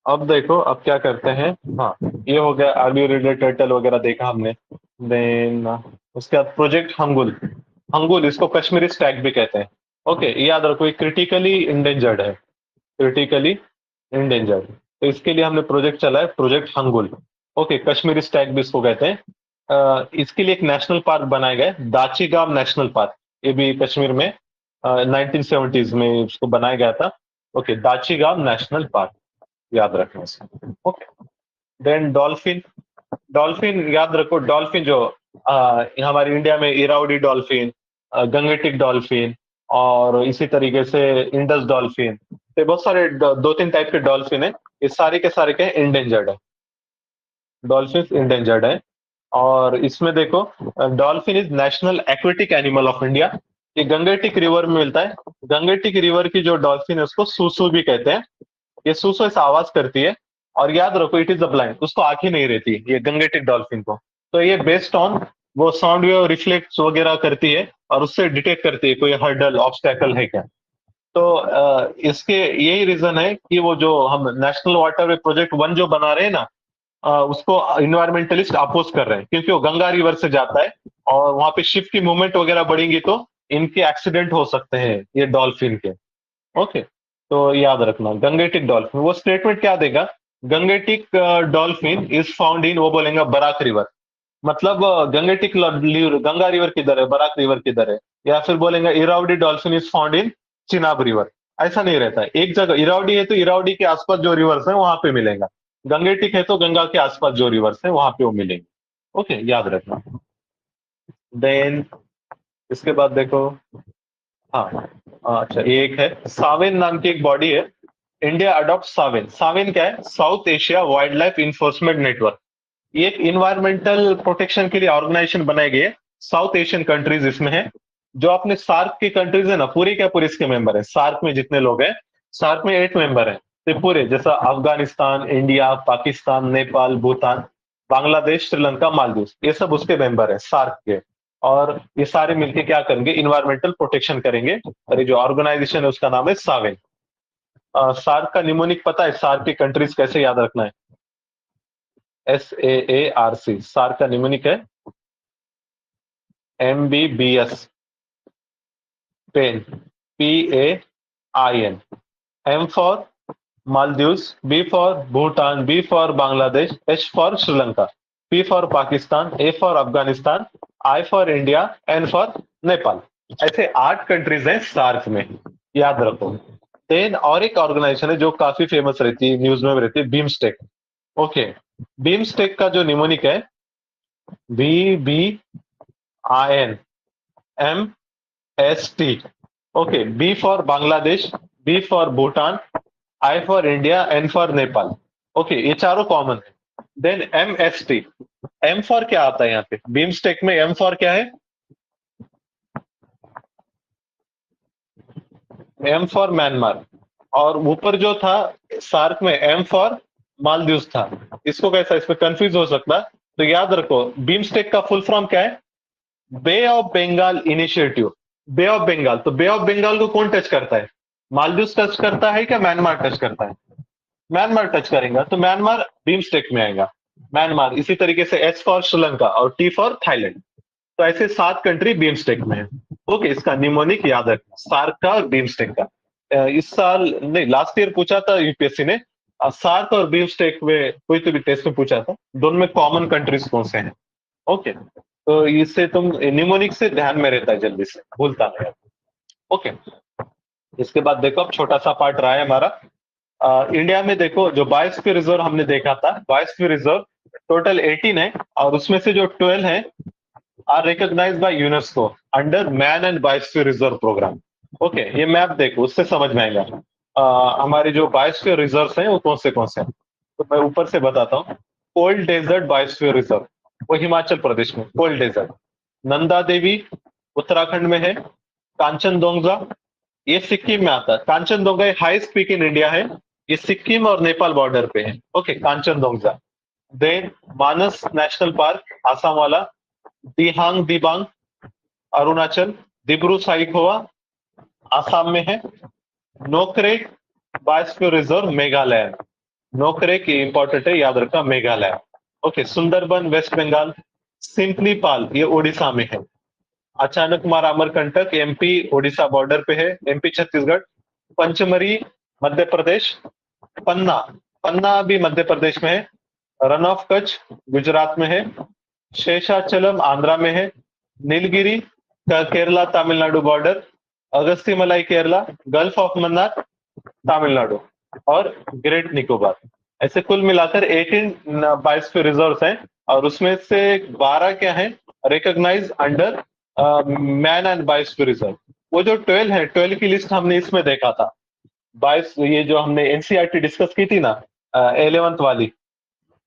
अब देखो अब क्या करते हैं. हाँ, ये हो गया ऑलिव रिडले टर्टल वगैरह देखा हमने. देन उसके बाद प्रोजेक्ट हंगुल. हंगुल इसको कश्मीरी स्टैग भी कहते हैं. ओके, ये याद रखो, ये क्रिटिकली इंडेंजर्ड है, क्रिटिकली इंडेंजर्ड. तो इसके लिए हमने प्रोजेक्ट चला है, project hangul. Okay, Kashmiri Stag भी इसको कहते हैं. इसके लिए एक नेशनल पार्क बनाया गया है, दाचीगाम नेशनल पार्क. ये भी कश्मीर में 1970s में इसको बनाया गया था. ओके, दाचीगाम नेशनल पार्क याद रखना इसको. Okay, then dolphin. डॉल्फिन याद रखो, डॉल्फिन जो हमारे इंडिया में इरावडी डॉल्फिन, गंगेटिक डॉल्फिन, और इसी तरीके से इंडस डॉल्फिन, तो बहुत सारे दो तीन टाइप के डॉल्फिन है. ये सारे के सारे क्या इंडेंजर्ड है, डॉल्फिन इंडेंजर्ड है. और इसमें देखो, dolphin is national aquatic animal of India. ये गंगेटिक रिवर में मिलता है. गंगेटिक रिवर की जो डॉल्फिन है उसको सूसू भी कहते हैं. ये सूसू ऐसा आवाज करती है. और याद रखो इट इज अ ब्लाइंड, उसको आंखें नहीं रहती ये गंगेटिक डॉल्फिन को. तो ये बेस्ड ऑन वो साउंड वेव रिफ्लेक्ट वगैरह करती है और उससे डिटेक्ट करती है कोई हर्डल ऑब्स्टेकल है क्या. तो इसके यही रीजन है कि वो जो हम नेशनल वाटरवे प्रोजेक्ट 1 जो बना रहे हैं ना, उसको इन्वायरमेंटलिस्ट अपोज कर रहे हैं, क्योंकि वो गंगा रिवर से जाता है और वहां पे शिप की मूवमेंट वगैरह बढ़ेंगी तो इनके एक्सीडेंट हो सकते हैं ये डॉल्फिन के. ओके, तो याद रखना गंगेटिक डॉल्फिन, वो स्टेटमेंट क्या देगा, Gangetic dolphin is found in, वो बोलेंगे बराक रिवर. मतलब गंगेटिक गंगा रिवर किधर है, बराक रिवर किधर है. या फिर बोलेंगे Irrawaddy dolphin is found in Chenab river. ऐसा नहीं रहता है, एक जगह इरावडी है तो इरावडी के आसपास जो रिवर्स है वहां पे मिलेगा. गंगेटिक है तो गंगा के आसपास जो रिवर्स है वहां पे वो मिलेंगे. ओके, याद रखना. देन इसके बाद देखो, हाँ, अच्छा, ये एक है सावेन नाम की एक बॉडी है, इंडिया अडॉप्ट सावेन. सावेन क्या है, south Asia wild life enforcement network. ये एक इन्वायरमेंटल प्रोटेक्शन के लिए ऑर्गेनाइजेशन बनाई गई है. साउथ एशियन कंट्रीज इसमें है. जो अपने सार्क की कंट्रीज है ना, पूरी क्या पूरी इसके मेंबर है. सार्क में जितने लोग हैं, सार्क में 8 मेंबर है, तो पूरे जैसा अफगानिस्तान, इंडिया, पाकिस्तान, नेपाल, भूटान, बांग्लादेश, श्रीलंका, मालदीव, ये सब उसके मेंबर है सार्क के. और ये सारे मिलके क्या करेंगे, इन्वायरमेंटल प्रोटेक्शन करेंगे. और ये जो ऑर्गेनाइजेशन है उसका नाम है सावेन. सार्क का निमोनिक पता है, सार्क की कंट्रीज कैसे याद रखना है, SAARC. सार्क का निमोनिक है MBBS, pen, PAIN. M for Maldives, B for Bhutan, B for Bangladesh, H for Sri Lanka, P for Pakistan, A for Afghanistan, I for India, N for Nepal. ऐसे 8 कंट्रीज हैं सार्क में, याद रखो. देन और एक ऑर्गेनाइजेशन है जो काफी फेमस रहती है, न्यूज में भी रहती है, बीमस्टेक. ओके, बीमस्टेक का जो निमोनिक है BBINMST. Okay, B for Bangladesh, B for Bhutan, I for India, N for Nepal. Okay, ये चारों कॉमन है. Then MST. M फॉर क्या आता है यहाँ पे, बीमस्टेक में M फॉर क्या है, M फॉर म्यांमार. और ऊपर जो था सार्क में M फॉर मालदीव था. इसको कैसा, इसमें कंफ्यूज हो सकता है. तो याद रखो बीमस्टेक का फुल फॉर्म क्या है? Bay of Bengal Initiative. Bay of Bengal, तो बे ऑफ बंगाल को कौन टच करता है? मालदीव टच करता है क्या म्यांमार टच करता है? म्यांमार टच करेगा तो म्यांमार बीमस्टेक में आएगा, म्यांमार। इसी तरीके से एस फॉर श्रीलंका और टी फॉर थाईलैंड। तो ऐसे 7 कंट्री बीमस्टेक में है। ओके, इसका निमोनिक याद रखना, सार्क का और बीमस्टेक का। इस साल नहीं, लास्ट ईयर पूछा था यूपीएससी ने, सार्क और बीमस्टेक में कोई तो भी टेस्ट में पूछा था, दोनों में कॉमन कंट्रीज कौन से हैं। ओके, तो इससे तुम निमोनिक से ध्यान में रहता है, जल्दी से भूलता नहीं। ओके, इसके बाद देखो अब छोटा सा पार्ट रहा है हमारा। इंडिया में देखो जो बायोस्फीयर रिजर्व हमने देखा था, बायोस्फीयर रिजर्व टोटल 18 है और उसमें से जो 12 है are recognized by UNESCO under man and biosphere reserve programme. Okay, ये मैप देखो, उससे समझ में आएगा हमारे जो बायोस्फीयर रिजर्व हैं वो कौन से हैं। तो मैं ऊपर से बताता हूँ। कोल्ड डेजर्ट बायोस्फीयर रिजर्व, वो हिमाचल प्रदेश में कोल्ड डेजर्ट। नंदा देवी उत्तराखंड में है। कांचनजोंगा ये सिक्किम में आता है। Kanchenjunga highest peak in India है, ये सिक्किम और नेपाल बॉर्डर पे है। Okay, Kanchenjunga. Then Manas National Park Assam वाला, दिहांग दिबांग अरुणाचल, दिब्रू साइखोवा आसाम में है। Nokrek Biosphere Reserve Meghalaya, Nokrek important है, याद रखना, Meghalaya. Okay, Sundarban West Bengal. Simlipal ये ओडिशा में है। अचानक मार अमरकंटक एमपी ओडिशा बॉर्डर पे है, एमपी छत्तीसगढ़। पंचमरी मध्य प्रदेश। पन्ना, पन्ना भी मध्य प्रदेश में है। रन ऑफ कच्छ गुजरात में है। शेषाचलम आंध्रा में है। Nilgiri Kerala Tamil Nadu border. Agasthyamalai Kerala, gulf of Mannar Tamil Nadu और ग्रेट निकोबार। ऐसे कुल मिलाकर 18 बायोस्फीयर रिजर्व्स हैं और उसमें से 12 क्या है recognize under man and biosphere reserve. वो जो 12 है, 12 की लिस्ट हमने इसमें देखा था। ये जो हमने एनसीईआरटी डिस्कस की थी ना 11th वाली,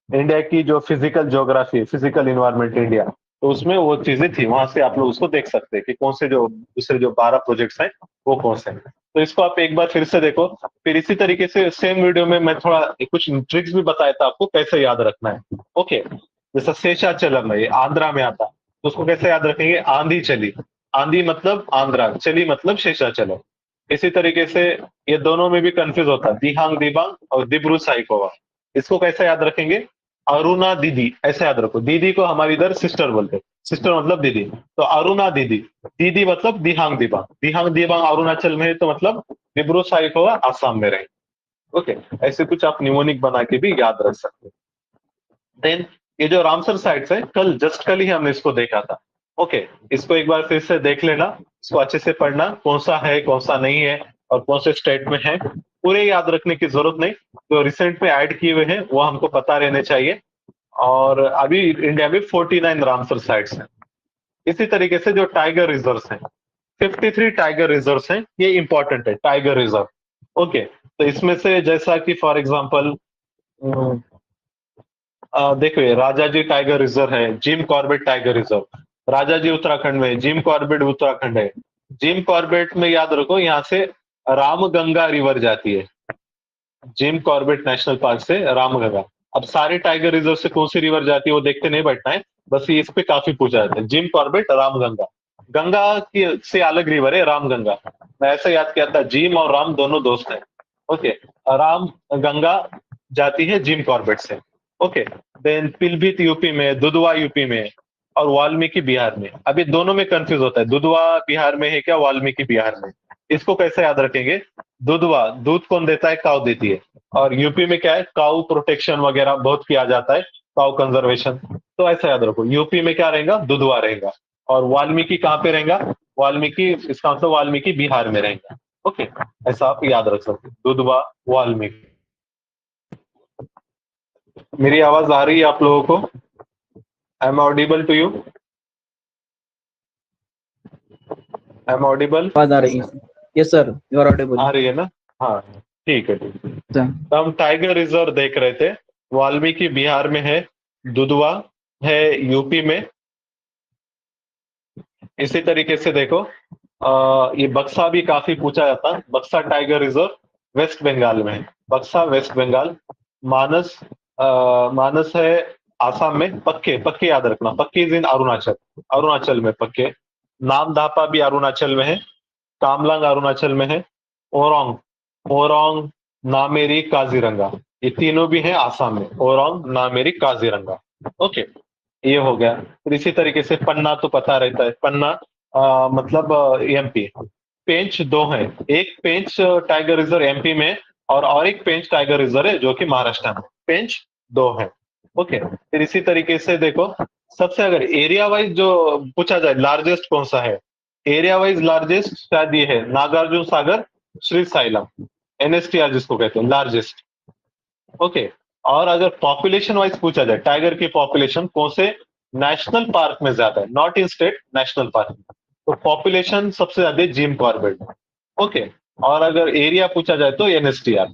इंडिया की जो physical geography, physical environment India, तो उसमें वो चीजें थी। वहां से आप लोग उसको देख सकते हैं कि कौन से जो दूसरे जो 12 प्रोजेक्ट्स हैं वो कौन से हैं। तो इसको आप एक बार फिर से देखो। फिर इसी तरीके से सेम वीडियो में मैं थोड़ा कुछ ट्रिक्स भी बताया था आपको कैसे याद रखना है। ओके, जैसा शेषाचलम है, ये आंध्रा में आता, तो उसको कैसे याद रखेंगे? आंधी चली। आंधी मतलब आंध्रा, चली मतलब शेषाचलम। इसी तरीके से ये दोनों में भी कंफ्यूज होता है, दिहांग दिबांग और दिब्रू साइखोवा। इसको कैसे याद रखेंगे? अरुणा दीदी, ऐसे याद रखो। दीदी को हमारे इधर सिस्टर बोलते हैं, सिस्टर मतलब दीदी। तो अरुणा दीदी, दीदी मतलब दिहांग दिबांग। दिहांग दिबांग अरुणाचल में है तो मतलब दिब्रू साइखोवा आसाम में रहे। ओके, ऐसे कुछ आप निमोनिक बना के भी याद रख सकते हैं। देन ये जो रामसर साइट्स है, कल ही हमने इसको देखा था। ओके, इसको एक बार फिर से देख लेना, इसको अच्छे से पढ़ना, कौन सा है कौन सा नहीं है और कौन से स्टेट में है, पूरे याद रखने की जरूरत नहीं। जो रिसेंट में ऐड किए हुए हैं वो हमको पता रहने चाहिए। और अभी इंडिया में 49 रामसर साइट्स हैं। इसी तरीके से जो टाइगर रिजर्व्स हैं, 53 टाइगर रिजर्व्स हैं, ये इंपॉर्टेंट है टाइगर रिजर्व। ओके, तो इसमें से जैसा कि फॉर एग्जांपल देखो ये राजाजी टाइगर रिजर्व है, Jim Corbett tiger reserve, Rajaji Uttarakhand में, जिम कॉर्बेट उत्तराखंड है। जिम कॉर्बेट में याद रखो यहाँ से रामगंगा रिवर जाती है, जिम कॉर्बेट नेशनल पार्क से रामगंगा। अब सारे टाइगर रिजर्व से कौन सी रिवर जाती है वो देखते नहीं बैठना है, बस ये इस पे काफी पूछा जाता है। जिम कॉर्बेट रामगंगा, गंगा की से अलग रिवर है रामगंगा। मैं ऐसा याद किया था, जिम और राम दोनों दोस्त हैं। ओके, राम गंगा जाती है जिम कॉर्बेट से। ओके, देन पिलभित यूपी में, दुधवा यूपी में और वाल्मीकि बिहार में। अभी दोनों में कंफ्यूज होता है, दुधवा बिहार में है क्या वाल्मीकि बिहार में। इसको कैसे याद रखेंगे? दुधवा दूध कौन देता है? काऊ देती है। और यूपी में क्या है, काऊ प्रोटेक्शन वगैरह बहुत किया जाता है, काऊ कंजर्वेशन। तो ऐसा याद रखो, यूपी में क्या रहेगा? दुधवा रहेगा। और वाल्मीकि कहाँ पे रहेगा? वाल्मीकि, इसका मतलब वाल्मीकि बिहार में रहेगा। ओके, ऐसा आप याद रख सकते, दुधवा वाल्मीकि। मेरी आवाज आ रही है आप लोगों को? I am audible to you? I am audible? आवाज आ रही है? Yes sir, you are audible. आ रही है ना? हाँ, ठीक है, ठीक है। अच्छा, तो हम टाइगर रिजर्व देख रहे थे। वाल्मीकि बिहार में है, दुधवा है यूपी में। इसी तरीके से देखो ये बक्सा भी काफी पूछा जाता है। बक्सा टाइगर रिजर्व वेस्ट बंगाल में है, बक्सा वेस्ट बंगाल। मानस मानस है आसाम में पक्के, पक्के याद रखना, पक्के इज इन अरुणाचल, अरुणाचल में पक्के। नामदापा भी अरुणाचल में है, कामलांग अरुणाचल में है, ओरोंग, ओरोंग, नामेरी, काजीरंगा, ये तीनों भी हैं आसाम में, ओरोंग, नामेरी, काजीरंगा। ओके, ये हो गया। फिर इसी तरीके से पन्ना तो पता रहता है, पन्ना मतलब एमपी। पेंच दो हैं, एक पेंच टाइगर रिजर्व एमपी में और एक पेंच टाइगर रिजर्व है जो कि महाराष्ट्र में। पेंच दो है। ओके, फिर इसी तरीके से देखो, सबसे अगर एरिया वाइज जो पूछा जाए लार्जेस्ट कौन सा है, एरिया वाइज लार्जेस्ट शायद ये है नागार्जुन सागर श्री साइलम, एनएसटीआर जिसको कहते हैं, लार्जेस्ट। ओके, और अगर पॉपुलेशन वाइज पूछा जाए टाइगर की पॉपुलेशन कौन से नेशनल पार्क में ज्यादा है, not in state, national park में, तो पॉपुलेशन सबसे ज्यादा है जिम कॉर्बेट। ओके, और अगर एरिया पूछा जाए तो एनएसटीआर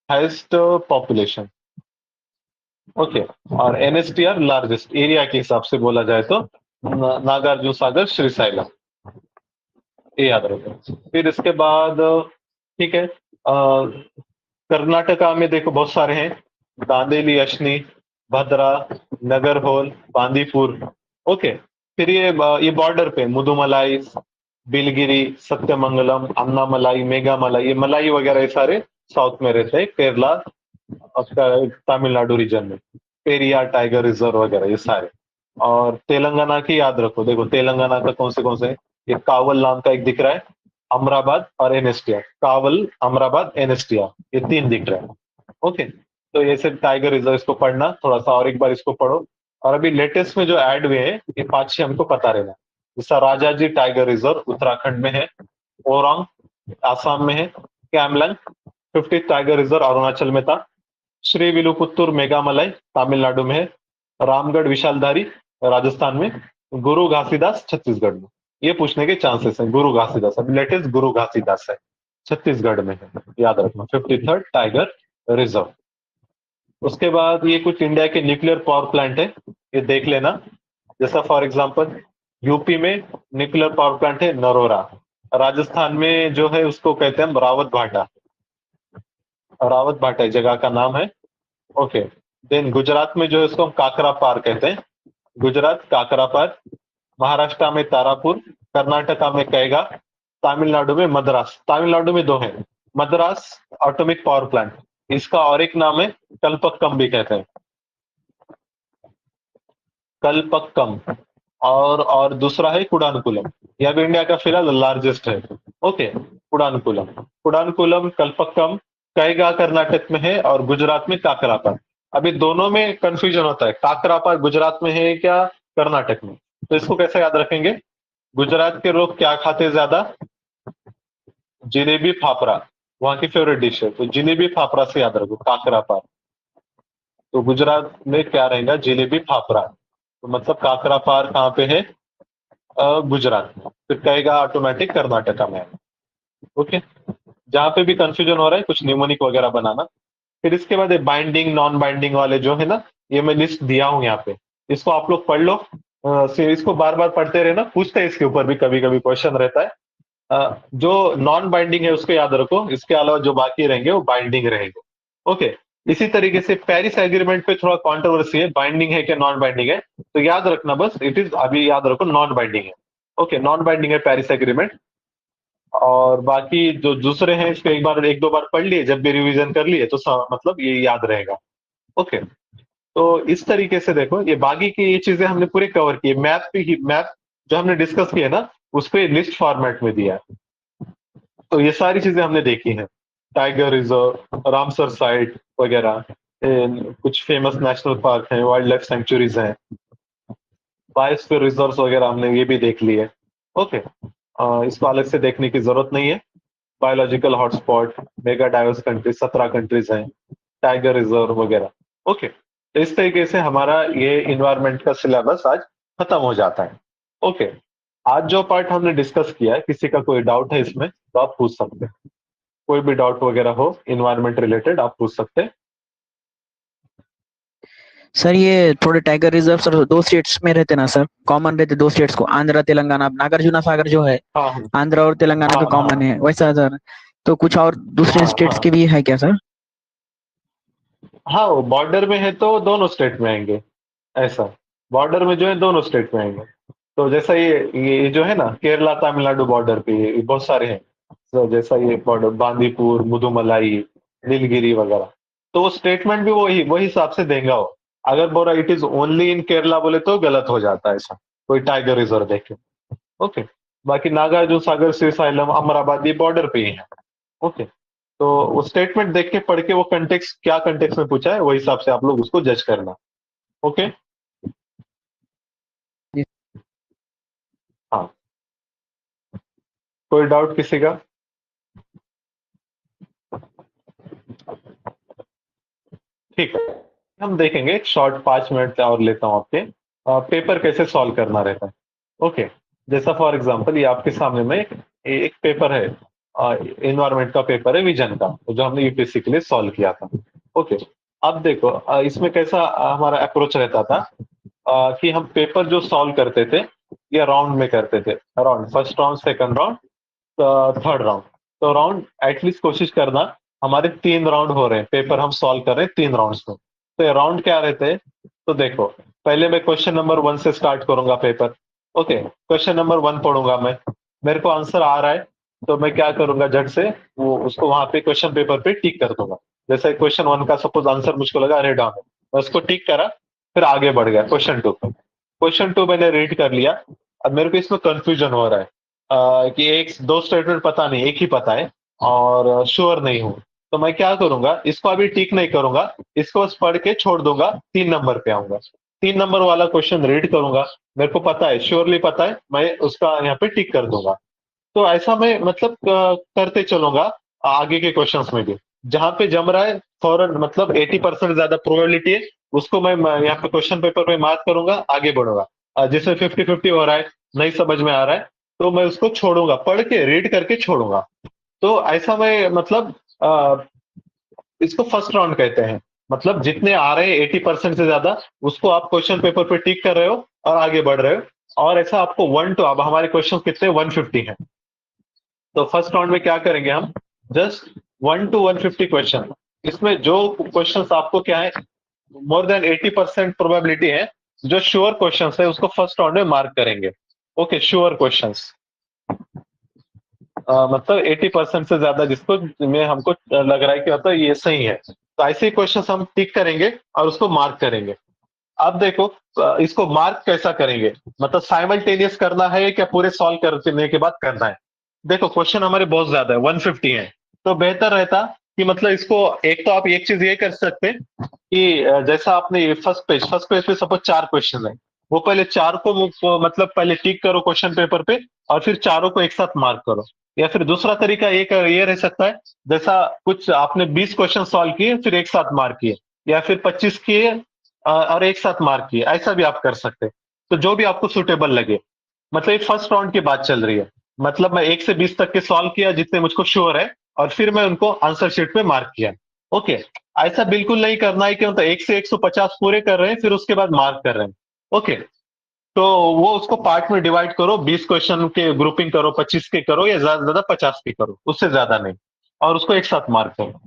हाईएस्ट पॉपुलेशन। ओके, और एनएसटीआर लार्जेस्ट एरिया के हिसाब से बोला जाए तो नागार्जुन सागर श्री साइलम, ये याद रखो। फिर इसके बाद ठीक है, कर्नाटका में देखो बहुत सारे हैं, दांदेली, अश्नी, भद्रा, नगरहोल, बांदीपुर। ओके, फिर ये बॉर्डर पे मुदुमलाई, बिलगिरी, सत्यमंगलम, अन्नामलाई, मेघामलाई, ये मलाई वगैरह ये सारे साउथ में रहते हैं, केरला, आपका तमिलनाडु रीजन में, पेरियार टाइगर रिजर्व वगैरह ये सारे। और तेलंगाना की याद रखो, देखो तेलंगाना का कौन से, ये कावल नाम का एक दिख रहा है, अमराबाद और एनएसटीआर, कावल, अमराबाद, एनएसटीआर, ये तीन दिख रहे हैं। ओके, तो ये सब टाइगर रिजर्व, इसको पढ़ना थोड़ा सा और एक बार इसको पढ़ो। और अभी लेटेस्ट में जो ऐड हुए हैं ये 5-6 हमको पता रहना, जैसा राजाजी टाइगर रिजर्व उत्तराखंड में है, ओरोंग आसाम में है, कैमलंग 50 टाइगर रिजर्व अरुणाचल में था, श्री विलुपुत्तूर मेघामलाई तमिलनाडु में है, रामगढ़ विशालधारी राजस्थान में, गुरु घासीदास छत्तीसगढ़ में। ये पूछने के चांसेस हैं, गुरु घासीदास, अभी लेटेस्ट गुरु घासीदास है, छत्तीसगढ़ में है, याद रखना, 53rd टाइगर रिजर्व। उसके बाद ये कुछ इंडिया के न्यूक्लियर पावर प्लांट है, ये देख लेना, जैसा फॉर एग्जांपल यूपी में न्यूक्लियर पावर प्लांट है नरोरा, राजस्थान में जो है उसको कहते हैं रावत भाटा, रावत भाटा जगह का नाम है। ओके, देन गुजरात में जो है उसको हम काकरा पार कहते हैं, गुजरात काकरा पार, महाराष्ट्र में तारापुर, कर्नाटका में कैगा, तमिलनाडु में मद्रास, तमिलनाडु में दो हैं, मद्रास एटॉमिक पावर प्लांट, इसका और एक नाम है कल्पक्कम भी कहते हैं, कल्पक्कम, और दूसरा है कुडानकुलम, यह भी इंडिया का फिलहाल लार्जेस्ट है। ओके, कुडानकुलम, कुडानकुलम, कल्पक्कम, कैगा कर्नाटक में है और गुजरात में काकरापार। अभी दोनों में कंफ्यूजन होता है, काकरापार गुजरात में है क्या कर्नाटक में, तो इसको कैसे याद रखेंगे, गुजरात के लोग क्या खाते ज्यादा, जिलेबी फाफड़ा, वहां की फेवरेट डिश है, तो जिलेबी फाफड़ा से याद रखो काकरापार, तो गुजरात में क्या रहेगा, जिलेबी फाफड़ा, तो मतलब काकरापार कहाँ पे है, गुजरात में, फिर कहेगा ऑटोमेटिक कर्नाटका में है। ओके, जहां पे भी कंफ्यूजन हो रहा है कुछ निमोनिक वगैरह बनाना। फिर इसके बाद बाइंडिंग नॉन बाइंडिंग वाले जो है ना, ये मैं लिस्ट दिया हूं यहाँ पे, इसको आप लोग पढ़ लो, इसको बार बार पढ़ते रहना, पूछते हैं इसके ऊपर भी कभी कभी क्वेश्चन रहता है। जो नॉन बाइंडिंग है उसको याद रखो, इसके अलावा जो बाकी रहेंगे वो बाइंडिंग रहेंगे। ओके, इसी तरीके से पेरिस एग्रीमेंट पे थोड़ा कंट्रोवर्सी है, बाइंडिंग है कि नॉन बाइंडिंग है, तो याद रखना बस, इट इज, अभी याद रखो नॉन बाइंडिंग है। ओके, नॉन बाइंडिंग है पेरिस एग्रीमेंट, और बाकी जो दूसरे हैं इसको एक दो बार पढ़ लिए, जब भी रिवीजन कर लिए तो मतलब ये याद रहेगा। ओके, तो इस तरीके से देखो, ये बाकी की ये चीजें हमने पूरे कवर की, मैप जो हमने डिस्कस किया ना उसको ये लिस्ट फॉर्मेट में दिया है, तो ये सारी चीजें हमने देखी हैं, टाइगर रिजर्व, रामसर साइट वगैरह, कुछ फेमस नेशनल पार्क हैं, वाइल्ड लाइफ सेंचुरीज हैं, बायोस्फीयर रिजर्व्स वगैरह हमने ये भी देख लिए। ओके, इसको अलग से देखने की जरूरत नहीं है। Biological hotspot, mega diverse countries, 17 countries हैं, टाइगर रिजर्व वगैरह। ओके, तो इस तरीके से हमारा ये इन्वायरमेंट का सिलेबस आज खत्म हो जाता है। ओके, आज जो पार्ट हमने डिस्कस किया है, किसी का कोई डाउट है इसमें तो आप पूछ सकते हैं, कोई भी डाउट वगैरह हो इन्वायरमेंट रिलेटेड आप पूछ सकते हैं। सर ये थोड़े टाइगर रिजर्व सर 2 स्टेट्स में रहते ना सर, कॉमन रहते 2 स्टेट्स को, आंध्र तेलंगाना, नागार्जुना सागर जो है हाँ आंध्र और तेलंगाना हाँ, का कॉमन है वैसा सर, तो कुछ और दूसरे हाँ, स्टेट्स हाँ। के भी है क्या सर? हाँ, वो बॉर्डर में है तो दोनों स्टेट में आएंगे, ऐसा। बॉर्डर में जो है दोनों स्टेट में आएंगे। तो जैसा ये जो है ना केरला तमिलनाडु बॉर्डर पे ये बहुत सारे हैं। तो जैसा ये बॉर्डर बांदीपुर, मुदुमलाई, नीलगिरी वगैरह, तो वो स्टेटमेंट भी वही वही हिसाब से देगा वो। अगर बोला it is only in Kerala बोले तो गलत हो जाता है ऐसा, कोई टाइगर रिजर्व देखे। ओके। बाकी नागार्जुन सागर, श्रीशैलम, अमराबाद ये बॉर्डर पे ही है। ओके। तो वो स्टेटमेंट देख के पढ़ के वो कंटेक्स्ट क्या कंटेक्स्ट में पूछा है वही हिसाब से आप लोग उसको जज करना। ओके। जी। हाँ, कोई डाउट किसी का? ठीक है, हम देखेंगे एक शॉर्ट 5 मिनट और लेता हूँ आपके। पेपर कैसे सॉल्व करना रहता है। ओके। जैसा फॉर एग्जांपल ये आपके सामने में एक पेपर है, इन्वायरमेंट का पेपर है, विजन का, जो हमने यूपीएससी के लिए सॉल्व किया था। ओके। अब देखो इसमें कैसा हमारा अप्रोच रहता था कि हम पेपर जो सॉल्व करते थे ये राउंड में करते थे, round first round, second round, third round. तो राउंड एटलीस्ट कोशिश करना हमारे 3 राउंड हो रहे हैं, पेपर हम सॉल्व कर रहे हैं 3 राउंड्स में। तो ये राउंड क्या रहते हैं? तो देखो पहले मैं क्वेश्चन नंबर 1 से स्टार्ट करूंगा पेपर। ओके, क्वेश्चन नंबर 1 पढ़ूंगा मैं, मेरे को आंसर आ रहा है तो मैं क्या करूंगा, झट से वो उसको वहां पे क्वेश्चन पेपर पे टिक कर दूंगा। जैसे क्वेश्चन 1 का सपोज आंसर मुझको लगा रेड ऑन है, मैं उसको टिक करा, फिर आगे बढ़ गया क्वेश्चन 2 पे। क्वेश्चन 2 मैंने रीड कर लिया, अब मेरे को इसमें कंफ्यूजन हो रहा है कि एक दो स्टेटमेंट पता नहीं, एक ही पता है और श्योर नहीं हूं। तो मैं क्या करूंगा, इसको अभी टिक नहीं करूंगा, इसको बस पढ़ के छोड़ दूंगा, 3 नंबर पे आऊंगा। 3 नंबर वाला क्वेश्चन रीड करूंगा, मेरे को पता है, श्योरली पता है, मैं उसका यहाँ पे टिक कर दूंगा। तो ऐसा मैं मतलब करते चलूंगा आगे के क्वेश्चंस में भी। जहां पे जम रहा है फौरन, मतलब 80% ज्यादा प्रोबेबिलिटी है, उसको मैं यहाँ पे क्वेश्चन पेपर पे मार्क करूंगा, आगे बढ़ूंगा। जिसमें 50-50 हो रहा है, नहीं समझ में आ रहा है, तो मैं उसको छोड़ूंगा, पढ़ के रीड करके छोड़ूंगा। तो ऐसा मैं मतलब इसको फर्स्ट राउंड कहते हैं। मतलब जितने आ रहे हैं 80% से ज्यादा, उसको आप क्वेश्चन पेपर पे टिक कर रहे हो और आगे बढ़ रहे हो। और ऐसा आपको 1 टू, अब हमारे क्वेश्चन कितने 150 हैं, तो फर्स्ट राउंड में क्या करेंगे हम, जस्ट 1 टू 150 क्वेश्चन। इसमें जो क्वेश्चंस आपको क्या है, मोर देन 80% प्रोबेबिलिटी है, जो श्योर क्वेश्चंस है उसको फर्स्ट राउंड में मार्क करेंगे। ओके, श्योर क्वेश्चंस मतलब 80% से ज्यादा जिसको में हमको लग रहा है कि मतलब ये सही है, तो ऐसे क्वेश्चन हम टिक करेंगे और उसको मार्क करेंगे। अब देखो इसको मार्क कैसा करेंगे, मतलब साइमल्टेनियस करना है क्या पूरे सॉल्व करने के बाद करना है। देखो क्वेश्चन हमारे बहुत ज्यादा है, 150 है, तो बेहतर रहता कि मतलब इसको, एक तो आप एक चीज ये कर सकते हैं कि जैसा आपने फर्स्ट पेज पे सपोज 4 क्वेश्चन है, वो पहले 4 को मतलब पहले टिक करो क्वेश्चन पेपर पे और फिर चारों को एक साथ मार्क करो। या फिर दूसरा तरीका ये रह सकता है, जैसा कुछ आपने 20 क्वेश्चन सॉल्व किए फिर एक साथ मार्क किए, या फिर 25 किए और एक साथ मार्क किए, ऐसा भी आप कर सकते हैं। तो जो भी आपको सुटेबल लगे। मतलब ये फर्स्ट राउंड की बात चल रही है, मतलब मैं 1 से 20 तक के सॉल्व किया जितने मुझको श्योर है, और फिर मैं उनको आंसर शीट पे मार्क किया। ओके। ऐसा बिल्कुल नहीं करना है कि मतलब 1 से 150 पूरे कर रहे हैं फिर उसके बाद मार्क कर रहे हैं। ओके। तो वो उसको पार्ट में डिवाइड करो, 20 क्वेश्चन के ग्रुपिंग करो, 25 के करो, या ज्यादा से ज्यादा 50 के करो, उससे ज्यादा नहीं, और उसको एक साथ मार्क करो।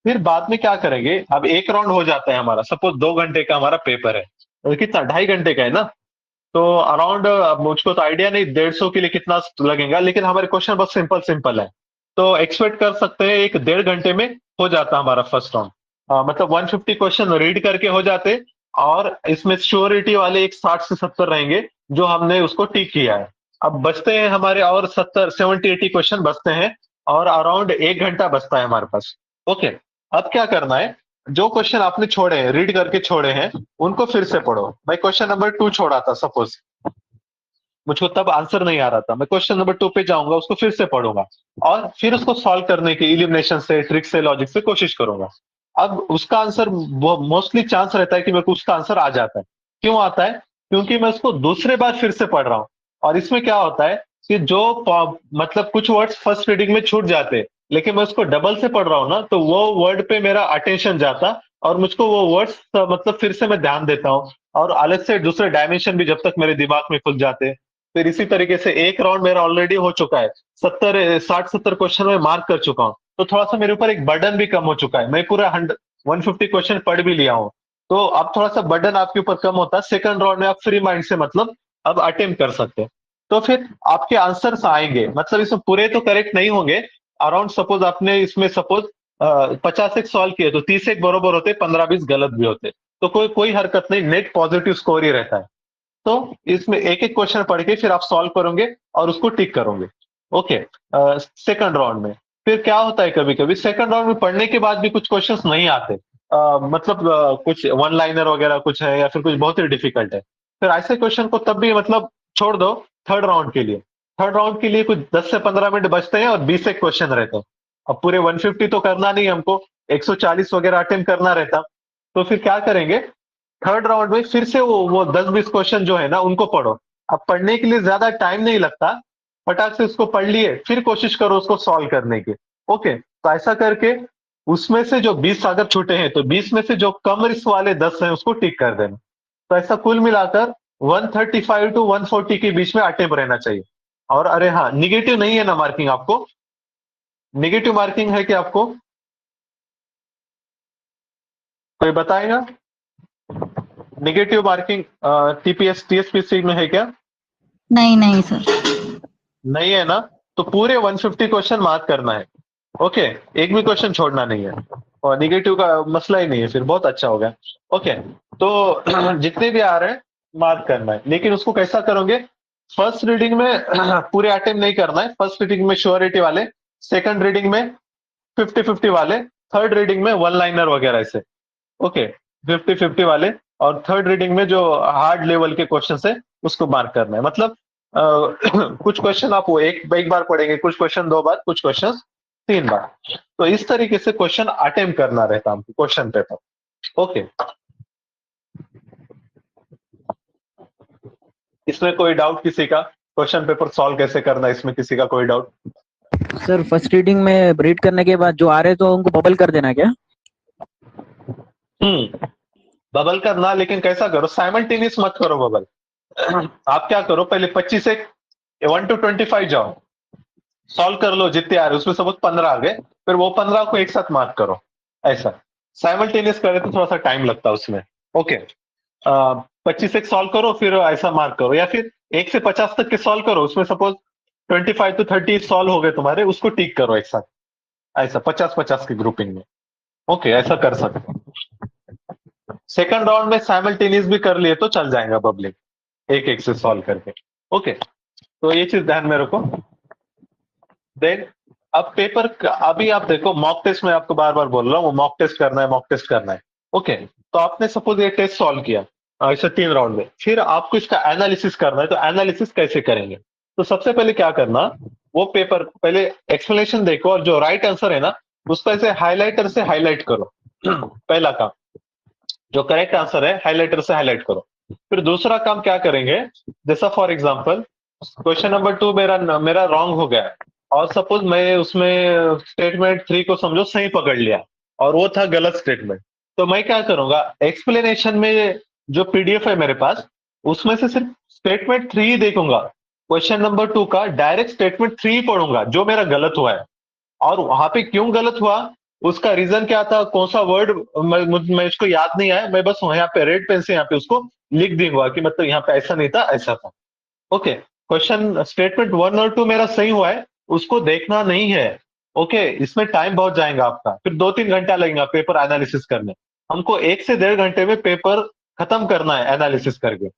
फिर बाद में क्या करेंगे, अब एक राउंड हो जाता है हमारा, सपोज 2 घंटे का हमारा पेपर है, तो कितना 2.5 घंटे का है ना, तो अराउंड, मुझको तो आइडिया नहीं 150 के लिए कितना लगेगा, लेकिन हमारे क्वेश्चन बहुत सिंपल सिंपल है, तो एक्सपेक्ट कर सकते हैं 1-1.5 घंटे में हो जाता हमारा फर्स्ट राउंड। मतलब 150 क्वेश्चन रीड करके हो जाते, और इसमें श्योरिटी वाले एक 60 से 70 रहेंगे जो हमने उसको टिक किया है। अब बचते हैं हमारे और 70-80 क्वेश्चन बचते हैं, और अराउंड 1 घंटा बचता है हमारे पास। ओके। अब क्या करना है, जो क्वेश्चन आपने छोड़े हैं, रीड करके छोड़े हैं, उनको फिर से पढ़ो। मैं क्वेश्चन नंबर 2 छोड़ा था सपोज, मुझको तब आंसर नहीं आ रहा था, मैं क्वेश्चन नंबर 2 पे जाऊंगा, उसको फिर से पढ़ूंगा, और फिर उसको सॉल्व करने की इलिमिनेशन से, ट्रिक से, लॉजिक से कोशिश करूंगा। अब उसका आंसर मोस्टली चांस रहता है कि मेरे को उसका आंसर आ जाता है। क्यों आता है? क्योंकि मैं उसको दूसरे बार फिर से पढ़ रहा हूँ। और इसमें क्या होता है कि जो मतलब कुछ वर्ड्स फर्स्ट रीडिंग में छूट जाते, लेकिन मैं उसको डबल से पढ़ रहा हूँ ना, तो वो वर्ड पे मेरा अटेंशन जाता, और मुझको वो वर्ड्स मतलब फिर से मैं ध्यान देता हूँ, और अलग से दूसरे डायमेंशन भी जब तक मेरे दिमाग में खुल जाते। फिर इसी तरीके से एक राउंड मेरा ऑलरेडी हो चुका है, 60-70 क्वेश्चन में मार्क कर चुका हूँ, तो थोड़ा सा मेरे ऊपर एक बर्डन भी कम हो चुका है, मैं पूरा 150 क्वेश्चन पढ़ भी लिया हूँ, तो अब थोड़ा सा बर्डन आपके ऊपर कम होता है। सेकंड राउंड में आप फ्री माइंड से मतलब अब अटेम्प्ट कर सकते हैं, तो फिर आपके आंसर्स आएंगे, मतलब इसमें पूरे तो करेक्ट नहीं होंगे। अराउंड सपोज आपने इसमें सपोज 50 एक सॉल्व किए तो 30 एक बरोबर होते, 15-20 गलत भी होते, तो कोई कोई हरकत नहीं, नेट पॉजिटिव स्कोर ही रहता है। तो इसमें एक एक क्वेश्चन पढ़ के फिर आप सॉल्व करोगे और उसको टिक करोगे। ओके, सेकंड राउंड में फिर क्या होता है, कभी कभी सेकंड राउंड में पढ़ने के बाद भी कुछ क्वेश्चंस नहीं आते, मतलब कुछ वन लाइनर वगैरह कुछ है या फिर कुछ बहुत ही डिफिकल्ट है, फिर ऐसे क्वेश्चन को तब भी मतलब छोड़ दो थर्ड राउंड के लिए। थर्ड राउंड के लिए कुछ 10 से 15 मिनट बचते हैं और 20 एक क्वेश्चन रहते हैं। अब पूरे 150 तो करना नहीं हमको, 140 वगैरह अटेम्प्ट करना रहता, तो फिर क्या करेंगे, थर्ड राउंड में फिर से वो 10-20 क्वेश्चन जो है ना उनको पढ़ो। अब पढ़ने के लिए ज्यादा टाइम नहीं लगता, फटाक से उसको पढ़ लिए फिर कोशिश करो उसको सॉल्व करने की। ओके, तो ऐसा करके उसमें से जो 20 अगर छूटे हैं तो 20 में से जो कम रिस्क वाले 10 हैं उसको टिक कर देना। तो ऐसा कुल मिलाकर 135 टू 140 के बीच में अटेम्प्ट रहना चाहिए। और अरे हाँ, निगेटिव नहीं है ना मार्किंग आपको, निगेटिव मार्किंग है कि आपको कोई बताएगा? निगेटिव मार्किंग टीपीएस टीएसपीसी में है क्या? नहीं नहीं सर। नहीं है ना, तो पूरे 150 क्वेश्चन मार्क करना है। ओके, एक भी क्वेश्चन छोड़ना नहीं है, और निगेटिव का मसला ही नहीं है, फिर बहुत अच्छा होगा। ओके, तो जितने भी आ रहे हैं मार्क करना है, लेकिन उसको कैसा करोगे, फर्स्ट रीडिंग में पूरे अटेम्प्ट नहीं करना है, फर्स्ट रीडिंग में श्योरिटी वाले, सेकंड रीडिंग में 50-50 वाले, थर्ड रीडिंग में वन लाइनर वगैरह ऐसे। ओके, 50-50 वाले, और थर्ड रीडिंग में जो हार्ड लेवल के क्वेश्चन है उसको मार्क करना है। मतलब कुछ क्वेश्चन आप वो एक बार पढ़ेंगे, कुछ क्वेश्चन 2 बार, कुछ क्वेश्चन 3 बार, तो इस तरीके से क्वेश्चन अटेम्प्ट करना रहता है हमको क्वेश्चन पेपर। ओके, इसमें कोई डाउट किसी का? क्वेश्चन पेपर सॉल्व कैसे करना है, इसमें किसी का कोई डाउट? सर फर्स्ट रीडिंग में रीड करने के बाद जो आ रहे तो उनको बबल कर देना क्या? बबल करना, लेकिन कैसा करो, साइमल्टेनियस मत करो बबल। आप क्या करो, पहले 25 से 1 to 25 जाओ, सॉल्व कर लो जितने आ रहे, उसमें सपोज 15 आ गए, फिर वो 15 को एक साथ मार्क करो। ऐसा साइमल्टेनियस करे तो थोड़ा सा टाइम लगता है उसमें। ओके, 25 एक सॉल्व करो, फिर ऐसा मार्क करो, या फिर 1 से 50 तक के सॉल्व करो, उसमें सपोज 25 to 30 सॉल्व हो गए तुम्हारे, उसको टिक करो एक साथ, ऐसा 50-50 की ग्रुपिंग में। ओके, ऐसा कर सकते हो। सेकंड राउंड में साइमल्टेनियस भी कर लिए तो चल जाएगा पब्लिक, एक एक से सॉल्व करके। ओके, तो ये चीज ध्यान में रखो। देन अब पेपर अभी आप देखो, मॉक टेस्ट में आपको बार बार बोल रहा हूँ, मॉक टेस्ट करना है, मॉक टेस्ट करना है। ओके, तो आपने सपोज ये टेस्ट सॉल्व किया ऐसे 3 राउंड में, फिर आपको इसका एनालिसिस करना है, तो एनालिसिस कैसे करेंगे? तो सबसे पहले क्या करना, वो पेपर पहले एक्सप्लेनेशन देखो, और जो राइट आंसर है ना उसको ऐसे हाईलाइटर से हाईलाइट करो। पहला काम, जो करेक्ट आंसर है हाईलाइटर से हाईलाइट करो। फिर दूसरा काम क्या करेंगे, जैसा फॉर एग्जांपल क्वेश्चन नंबर 2 मेरा रॉन्ग हो गया, और सपोज मैं उसमें स्टेटमेंट 3 को समझो सही पकड़ लिया और वो था गलत स्टेटमेंट, तो मैं क्या करूंगा, एक्सप्लेनेशन में जो पीडीएफ है मेरे पास, उसमें से सिर्फ स्टेटमेंट 3 ही देखूंगा, क्वेश्चन नंबर 2 का डायरेक्ट स्टेटमेंट 3 ही पढ़ूंगा जो मेरा गलत हुआ है, और वहां पे क्यों गलत हुआ, उसका रीजन क्या था, कौन सा वर्ड मैं इसको याद नहीं आया, मैं बस यहाँ पे रेड पेन से यहाँ पे उसको लिख दूंगा कि मतलब यहाँ पे ऐसा नहीं था, ऐसा था। ओके, क्वेश्चन स्टेटमेंट 1 और 2 मेरा सही हुआ है, उसको देखना नहीं है। ओके, इसमें टाइम बहुत जाएगा आपका, फिर 2-3 घंटा लगेगा पेपर एनालिसिस करने। हमको 1 से 1.5 घंटे में पेपर खत्म करना है एनालिसिस करके।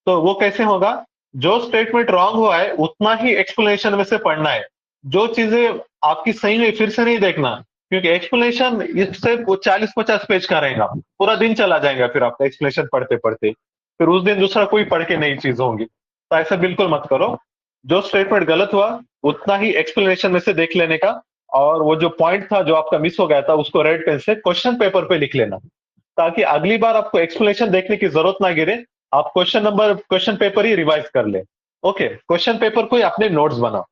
तो वो कैसे होगा, जो स्टेटमेंट रॉन्ग हुआ है उतना ही एक्सप्लेनेशन में से पढ़ना है, जो चीजें आपकी सही हुई फिर से नहीं देखना, क्योंकि एक्सप्लेनेशन इससे 40-50 पेज का रहेगा, पूरा दिन चला जाएगा फिर आपका एक्सप्लेनेशन पढ़ते पढ़ते, फिर उस दिन दूसरा कोई पढ़ के नई चीज होंगी। तो ऐसा बिल्कुल मत करो, जो स्टेटमेंट गलत हुआ उतना ही एक्सप्लेनेशन में से देख लेने का, और वो जो पॉइंट था जो आपका मिस हो गया था उसको रेड पेन से क्वेश्चन पेपर पे लिख लेना, ताकि अगली बार आपको एक्सप्लेनेशन देखने की जरूरत ना गिरे, आप क्वेश्चन पेपर ही रिवाइज कर ले। ओके, क्वेश्चन पेपर को ही अपने नोट्स बनाओ।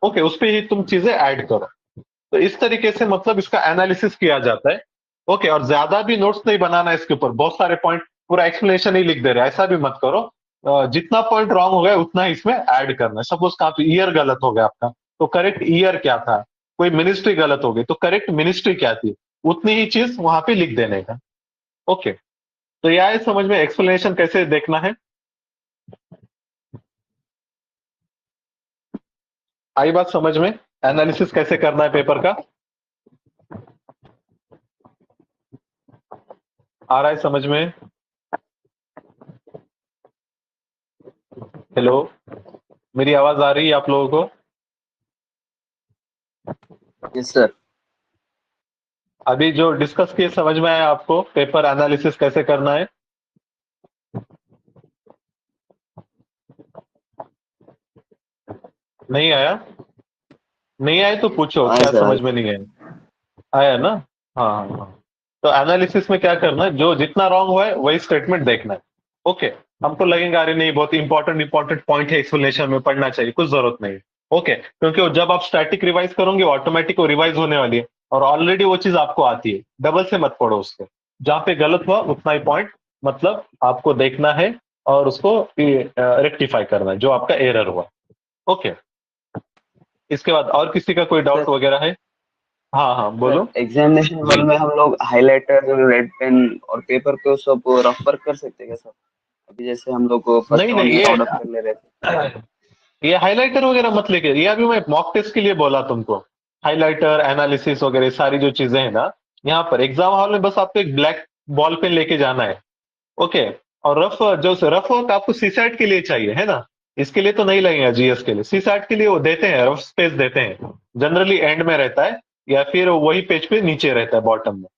ओके, उस पर ही तुम चीजें ऐड करो। तो इस तरीके से मतलब इसका एनालिसिस किया जाता है। ओके, और ज्यादा भी नोट्स नहीं बनाना है इसके ऊपर, बहुत सारे पॉइंट पूरा एक्सप्लेनेशन ही लिख दे रहे हैं, ऐसा भी मत करो। जितना पॉइंट रॉन्ग हो गया उतना ही इसमें ऐड करना है। सपोज कहाँ पे ईयर गलत हो गया आपका, तो करेक्ट ईयर क्या था, कोई मिनिस्ट्री गलत हो गई तो करेक्ट मिनिस्ट्री क्या थी, उतनी ही चीज वहां पे लिख देने का। ओके, तो यह है समझ में एक्सप्लेनेशन कैसे देखना है। आई बात समझ में, एनालिसिस कैसे करना है पेपर का, आ रहा है समझ में? हेलो, मेरी आवाज आ रही है आप लोगों को? Yes sir. अभी जो डिस्कस किए समझ में आया आपको, पेपर एनालिसिस कैसे करना है? नहीं आया? नहीं आए तो पूछो, हाँ क्या सर, समझ में नहीं आया? आया ना? हाँ हाँ हाँ। तो एनालिसिस में क्या करना है, जो जितना रॉन्ग हुआ है वही स्टेटमेंट देखना है। ओके, हमको लगेगा अरे नहीं बहुत इंपॉर्टेंट इंपॉर्टेंट पॉइंट है, एक्सप्लेनेशन में पढ़ना चाहिए, कुछ जरूरत नहीं है। ओके, क्योंकि वो जब आप स्टैटिक रिवाइज करोगे ऑटोमेटिक वो रिवाइज होने वाली है, और ऑलरेडी वो चीज आपको आती है, डबल से मत पढ़ो उसको। जहां पे गलत हुआ उतना ही पॉइंट मतलब आपको देखना है और उसको रेक्टिफाई करना है जो आपका एरर हुआ। ओके, इसके बाद और किसी का कोई डाउट सर वगैरह है? हाँ हाँ सर बोलो। एग्जामिनेशन हॉल जी, में हम लोग हाइलाइटर, रेड पेन और पेपर को सब रफ वर्क कर सकते हैं क्या सर? अभी जैसे हम लोग फर्स्ट नहीं राउंड नहीं, में राउंड अप कर ले रहे थे। ये हाइलाइटर वगैरह मत लेके, ये अभी मैं मॉक टेस्ट के लिए बोला तुमको। हाइलाइटर एनालिसिस वगैरह सारी जो चीजें हैं ना, यहाँ पर एग्जाम हॉल में बस आपको एक ब्लैक बॉल पेन लेके जाना है। ओके, और रफ वर्क आपको सीसैट के लिए चाहिए है ना, इसके लिए तो नहीं लगेगा, जीएस के लिए। सीसैट के लिए वो देते हैं, रफ स्पेस देते हैं, जनरली एंड में रहता है या फिर वही पेज पे नीचे रहता है बॉटम में।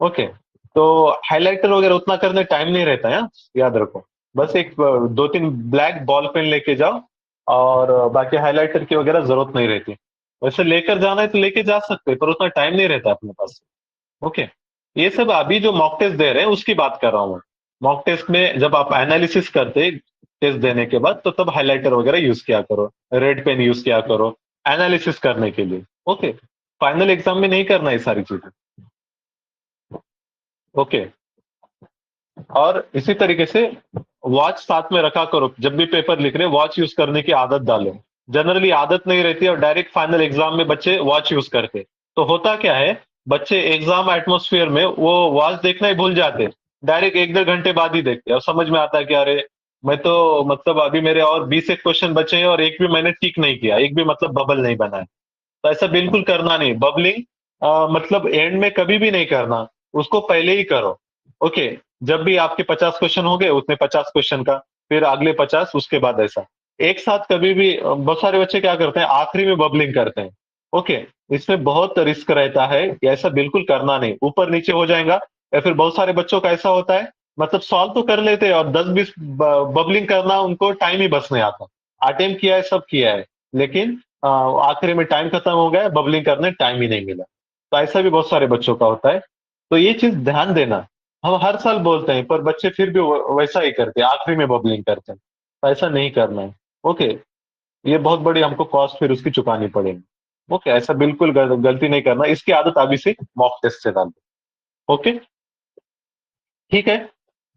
ओके, तो हाइलाइटर वगैरह उतना करने टाइम नहीं रहता है, हाँ? याद रखो, बस एक दो तीन ब्लैक बॉल पेन लेके जाओ, और बाकी हाइलाइटर की वगैरह जरूरत नहीं रहती। वैसे लेकर जाना है तो लेके जा सकते हैं, पर उतना टाइम नहीं रहता अपने पास। ओके, ये सब अभी जो मॉक टेस्ट दे रहे हैं उसकी बात कर रहा हूँ मैं। मॉक टेस्ट में जब आप एनालिसिस करते टेस्ट देने के बाद, तो तब हाइलाइटर वगैरह यूज किया करो, रेड पेन यूज किया करो एनालिसिस करने के लिए। ओके, फाइनल एग्जाम में नहीं करना ये सारी चीजें। ओके, और इसी तरीके से वॉच साथ में रखा करो, जब भी पेपर लिख रहे वॉच यूज करने की आदत डालो। जनरली आदत नहीं रहती और डायरेक्ट फाइनल एग्जाम में बच्चे वॉच यूज करते, तो होता क्या है, बच्चे एग्जाम एटमोस्फियर में वो वॉच देखना ही भूल जाते, डायरेक्ट एक डेढ़ घंटे बाद ही देखते, और समझ में आता है कि अरे मैं तो मतलब अभी मेरे और 20 एक क्वेश्चन बचे हैं और एक भी मैंने टिक नहीं किया, एक भी मतलब बबल नहीं बना है। तो ऐसा बिल्कुल करना नहीं, बबलिंग मतलब एंड में कभी भी नहीं करना, उसको पहले ही करो। ओके, जब भी आपके 50 क्वेश्चन हो गए उतने 50 क्वेश्चन का, फिर अगले 50 उसके बाद ऐसा, एक साथ कभी भी बहुत सारे बच्चे क्या करते हैं आखिरी में बबलिंग करते हैं। ओके, इसमें बहुत रिस्क रहता है, ये ऐसा बिल्कुल करना नहीं, ऊपर नीचे हो जाएगा। या फिर बहुत सारे बच्चों का ऐसा होता है, मतलब सॉल्व तो कर लेते हैं और 10-20 बबलिंग करना उनको टाइम ही बस नहीं आता। अटेम्प्ट किया है, सब किया है, लेकिन आखिरी में टाइम खत्म हो गया, बबलिंग करने टाइम ही नहीं मिला। तो ऐसा भी बहुत सारे बच्चों का होता है, तो ये चीज ध्यान देना। हम हर साल बोलते हैं पर बच्चे फिर भी वैसा ही करते हैं, आखिरी में बबलिंग करते हैं, तो ऐसा नहीं करना है। ओके, ये बहुत बड़ी हमको कॉस्ट फिर उसकी चुकानी पड़ेगी। ओके, ऐसा बिल्कुल गलती नहीं करना, इसकी आदत अभी से मॉक टेस्ट से डाल दो। ओके, ठीक है।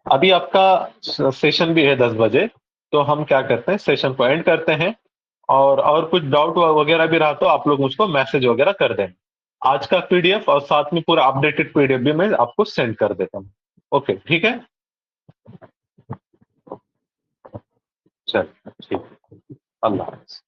अभी आपका सेशन भी है 10 बजे, तो हम क्या करते हैं सेशन को एंड करते हैं, और कुछ डाउट वगैरह भी रहा तो आप लोग मुझको मैसेज वगैरह कर दें। आज का पीडीएफ और साथ में पूरा अपडेटेड पीडीएफ भी मैं आपको सेंड कर देता हूँ। ओके, ठीक है, चल ठीक, अल्लाह हाफ़िज़।